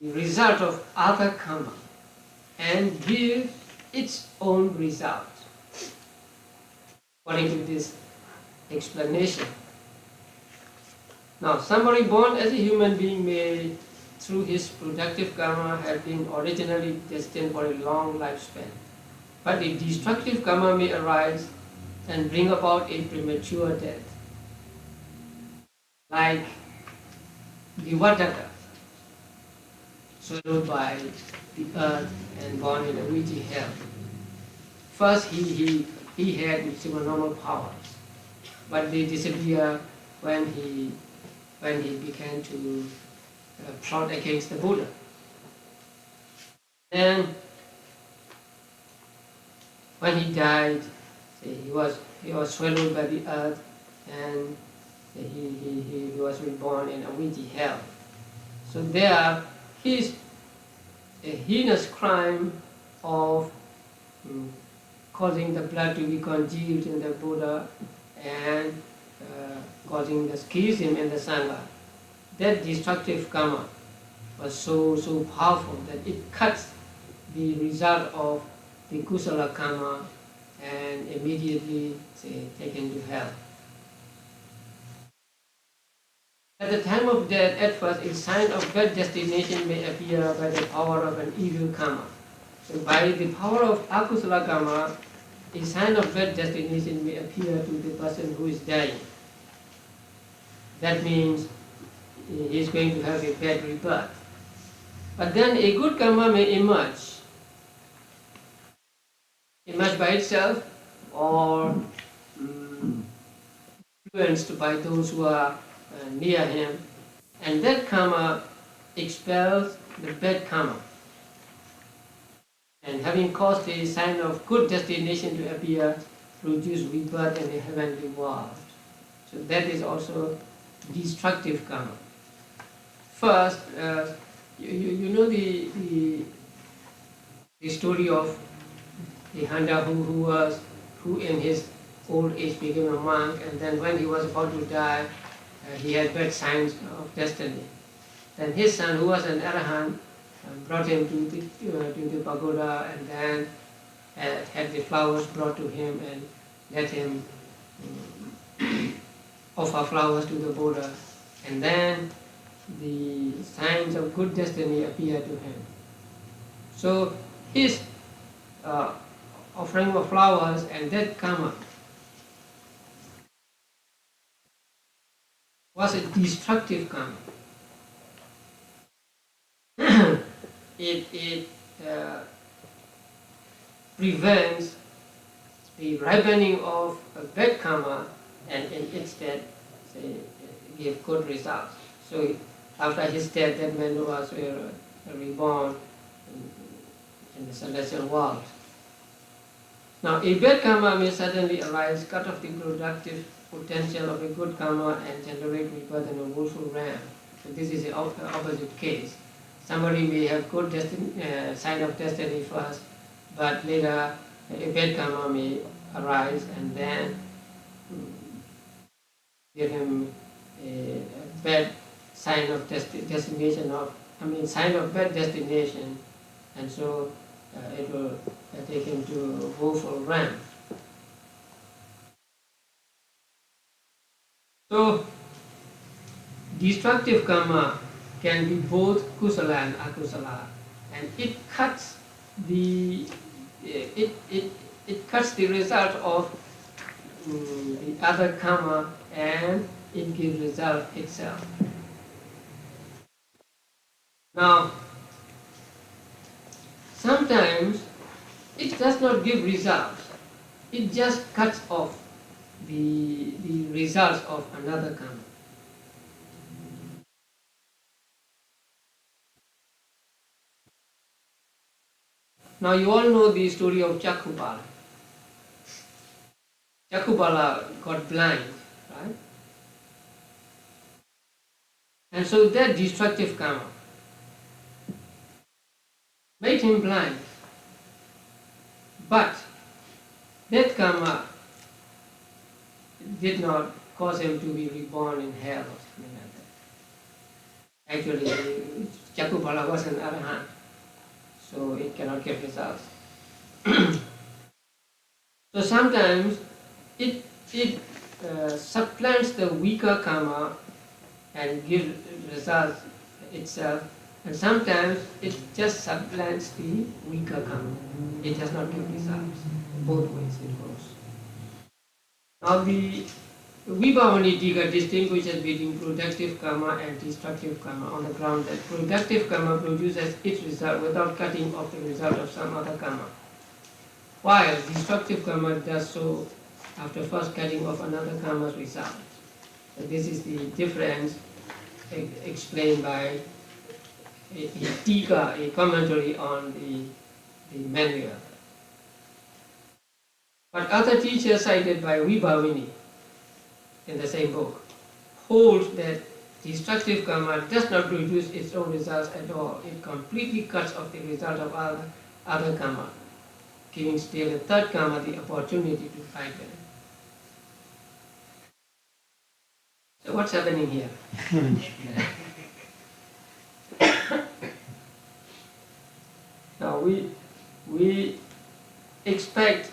result of other karma and gives its own result. According to this explanation. Now, somebody born as a human being may, through his productive karma, have been originally destined for a long lifespan. But a destructive karma may arise and bring about a premature death. Like the Vataka, swallowed by the earth and born in a Awiji hell. First he had supernormal powers, but they disappear when he began to plot against the Buddha. And when he died, he was swallowed by the earth, and he was reborn in Awiji hell. So there is a heinous crime of causing the blood to be congealed in the Buddha and causing the schism in the Sangha. That destructive karma was so powerful that it cuts the result of the kusala karma and immediately taken to hell. At the time of death, at first, a sign of bad destination may appear by the power of an evil karma. So by the power of akusala karma, a sign of bad destination may appear to the person who is dying. That means he is going to have a bad rebirth. But then a good karma may emerge by itself, or influenced by those who are near him, and that karma expels the bad karma. And having caused a sign of good destination to appear, produce rebirth in the heavenly world. So that is also destructive karma. First, you know the story of the hunter who in his old age became a monk, and then when he was about to die, he had bad signs of destiny. Then his son, who was an arahant, brought him to the pagoda, and then had the flowers brought to him and let him offer flowers to the Buddha, and then the signs of good destiny appeared to him. So his offering of flowers and that karma was a destructive karma. It prevents the ripening of a bad karma and instead give good results. So after his death, that man was reborn in the celestial world. Now, a bad karma may suddenly arise, cut off the productive potential of a good karma and generate rebirth in a woeful realm. So this is the opposite case. Somebody may have good sign of destiny first, but later a bad karma may arise and then give him a bad sign of sign of bad destination, and so it will take him to a woeful realm. So, destructive karma can be both kusala and akusala, and it cuts the result of the other karma, and it gives result itself. Now, sometimes it does not give results. It just cuts off the results of another karma. Now you all know the story of Chakubala. Chakubala got blind, right? And so that destructive karma made him blind. But that karma did not cause him to be reborn in hell or something like that. Actually, Chakubala was an arahant, so it cannot give results. So sometimes it supplants the weaker karma and gives results itself, and sometimes it just supplants the weaker karma. It does not give results. Both ways it goes. Now the Vibhavani Tika distinguishes between productive karma and destructive karma on the ground that productive karma produces its result without cutting off the result of some other karma, while destructive karma does so after first cutting off another karma's result. So this is the difference explained by a tika, a commentary on the manual. But other teachers cited by Vibhavini in the same book hold that destructive karma does not produce its own results at all. It completely cuts off the result of other karma, giving still the third karma the opportunity to ripen. So what's happening here? Now we expect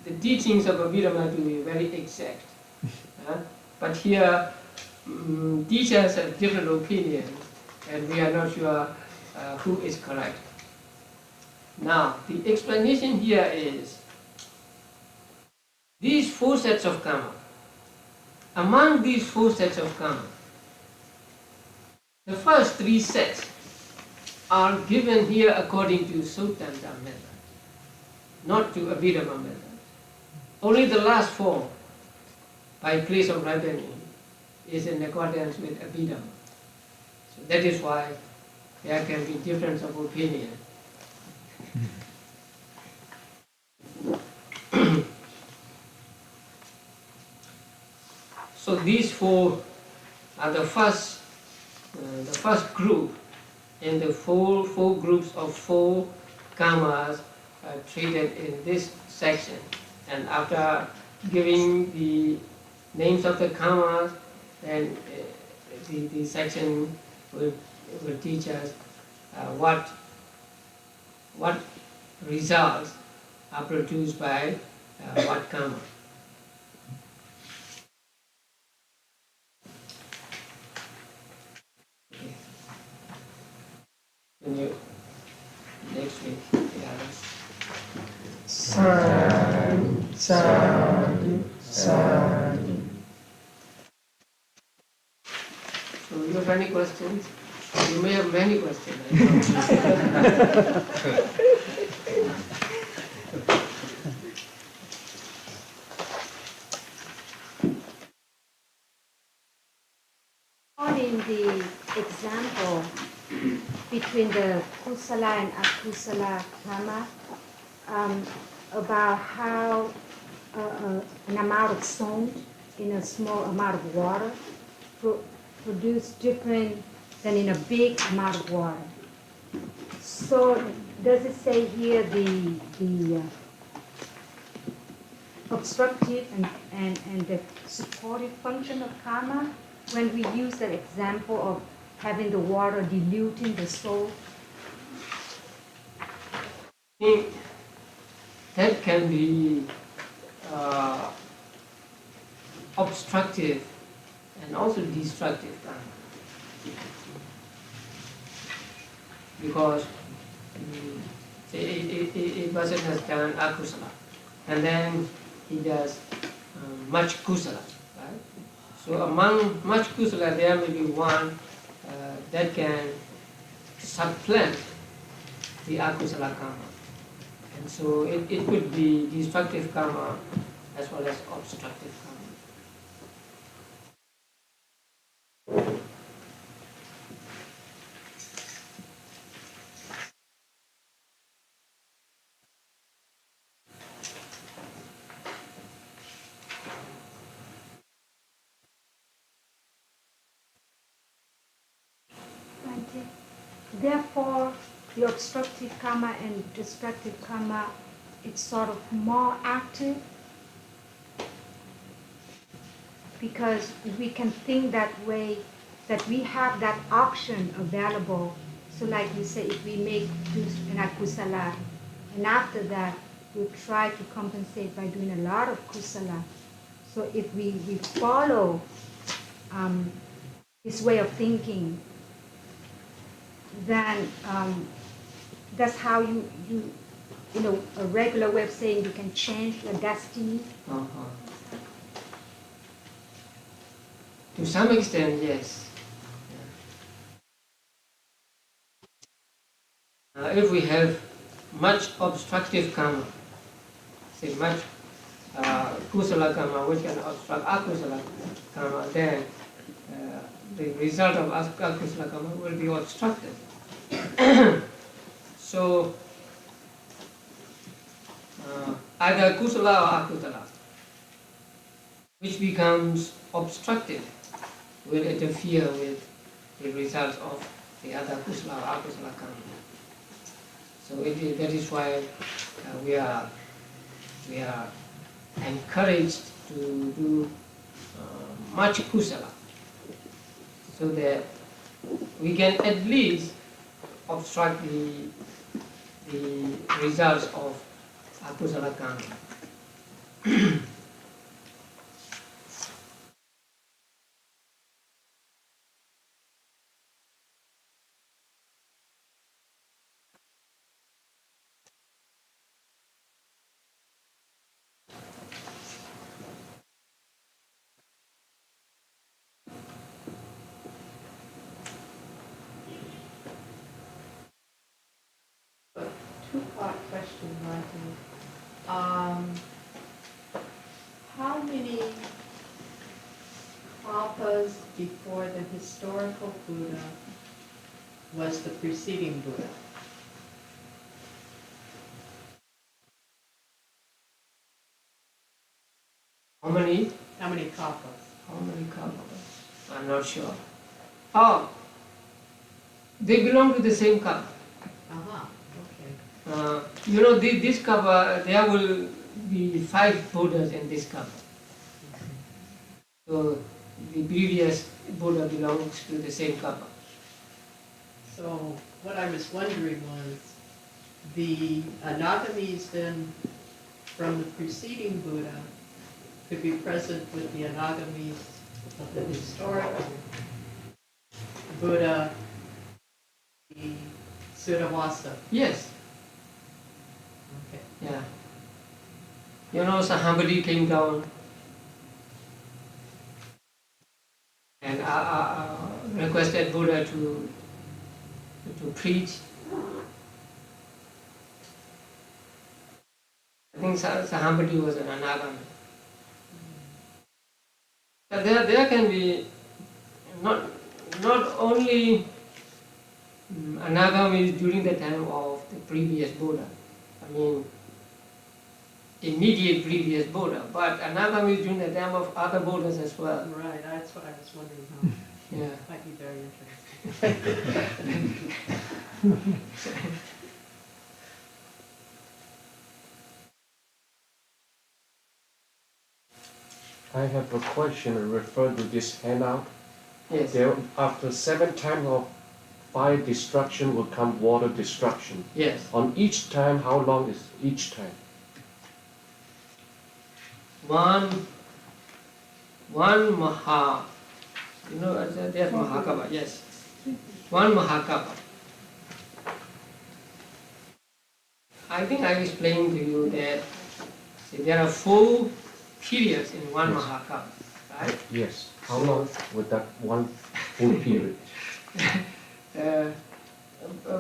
the teachings of Abhidhamma to be very exact. But here teachers have different opinions and we are not sure who is correct. Now the explanation here is these four sets of karma. Among these four sets of karma, the first three sets are given here according to Sutanta method, not to Abhidhamma method. Only the last four, by place of ripening, is in accordance with Abhidhamma. So that is why there can be difference of opinion. So these four are the first group in the four groups of four karmas treated in this section. And after giving the names of the karmas, then the section will teach us what results are produced by what karma. Okay. Next week, Sadhu, sadhu, sadhu. So you have any questions? You may have many questions. I know. In the example between the kusala and akusala karma, about how an amount of salt in a small amount of water produce different than in a big amount of water. So does it say here the obstructive and the supportive function of karma when we use that example of having the water diluting the soul? That can be obstructive and also destructive karma. Because a person has done akusala and then he does much kusala, right? So among much kusala there may be one that can supplant the akusala karma. And so it could be destructive karma as well as obstructive karma. Therefore, the obstructive karma and destructive karma, it's sort of more active because we can think that way, that we have that option available. So like we say, if we make an akusala, and after that, we try to compensate by doing a lot of kusala. So if we follow this way of thinking, then that's how you know, a regular way of saying you can change your destiny. To some extent, yes. If we have much obstructive karma, say much kusala karma which can obstruct akusala karma, then the result of akusala karma will be obstructed. So either kusala or akusala, which becomes obstructive, will interfere with the results of the other kusala or akusala karma. So that is why we are encouraged to do much kusala, so that we can at least obstruct the results of akusala karma. Two-part question, Martin. How many kalpas before the historical Buddha was the preceding Buddha? How many? How many kalpas? How many kalpas? I'm not sure. Oh, they belong to the same kalpa. Okay. You know, this cover, there will be 5 Buddhas in this cover. So the previous Buddha belongs to the same cover. So what I was wondering was, the anagamis then from the preceding Buddha could be present with the anagamis of the historical Buddha, the Suddhavasa. Yes, Okay. yeah. You know, somebody came down and requested Buddha to preach. I think somebody was an anagami. So there can be not only anagamis during the time of the previous Buddha, I mean immediate previous Buddha, but anagamis during the time of other Buddhas as well. Right, that's what I was wondering how. Yeah. Might be very interesting. I have a question referred to this handout. Yes. There, after 7 times of fire destruction will come water destruction. Yes. On each time, how long is each time? One maha, you know, there's mahakapa, yes. One mahakapa. I think I explained to you that there are 4 periods in one Yes. mahakapa, right? Yes. How long would that one full period?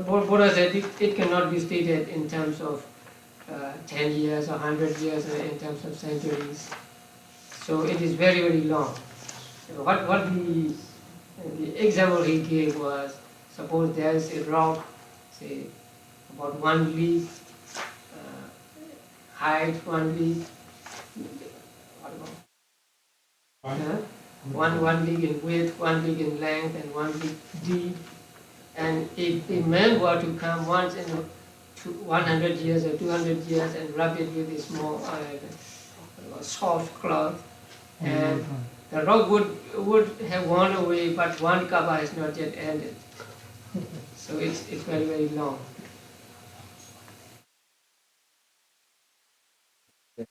Buddha said it cannot be stated in terms of 10 years or 100 years or in terms of centuries. So it is very, very long. So what the example he gave was, suppose there is a rock, say about 1 league height, 1 league, what about? 1 league in width, 1 league in length, and 1 league deep. And if a man were to come once in 100 years or 200 years and rub it with a small soft cloth, and the rock would have worn away, but one kapa has not yet ended. So it's very, very long.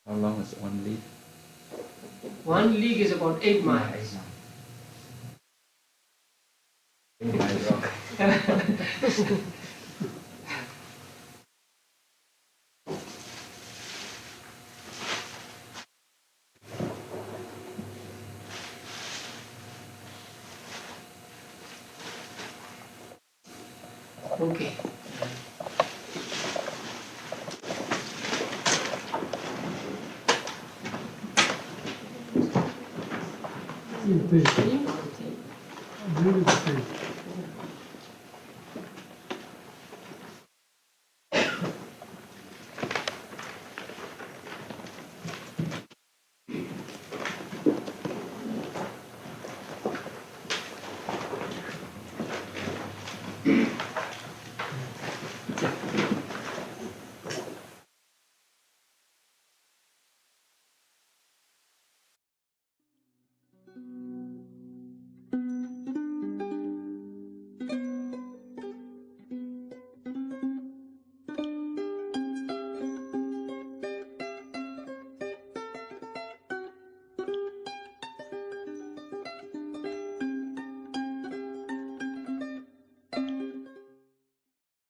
How long is 1 league? 1 league is about 8 miles. 8 miles rock. Okay. Beautiful.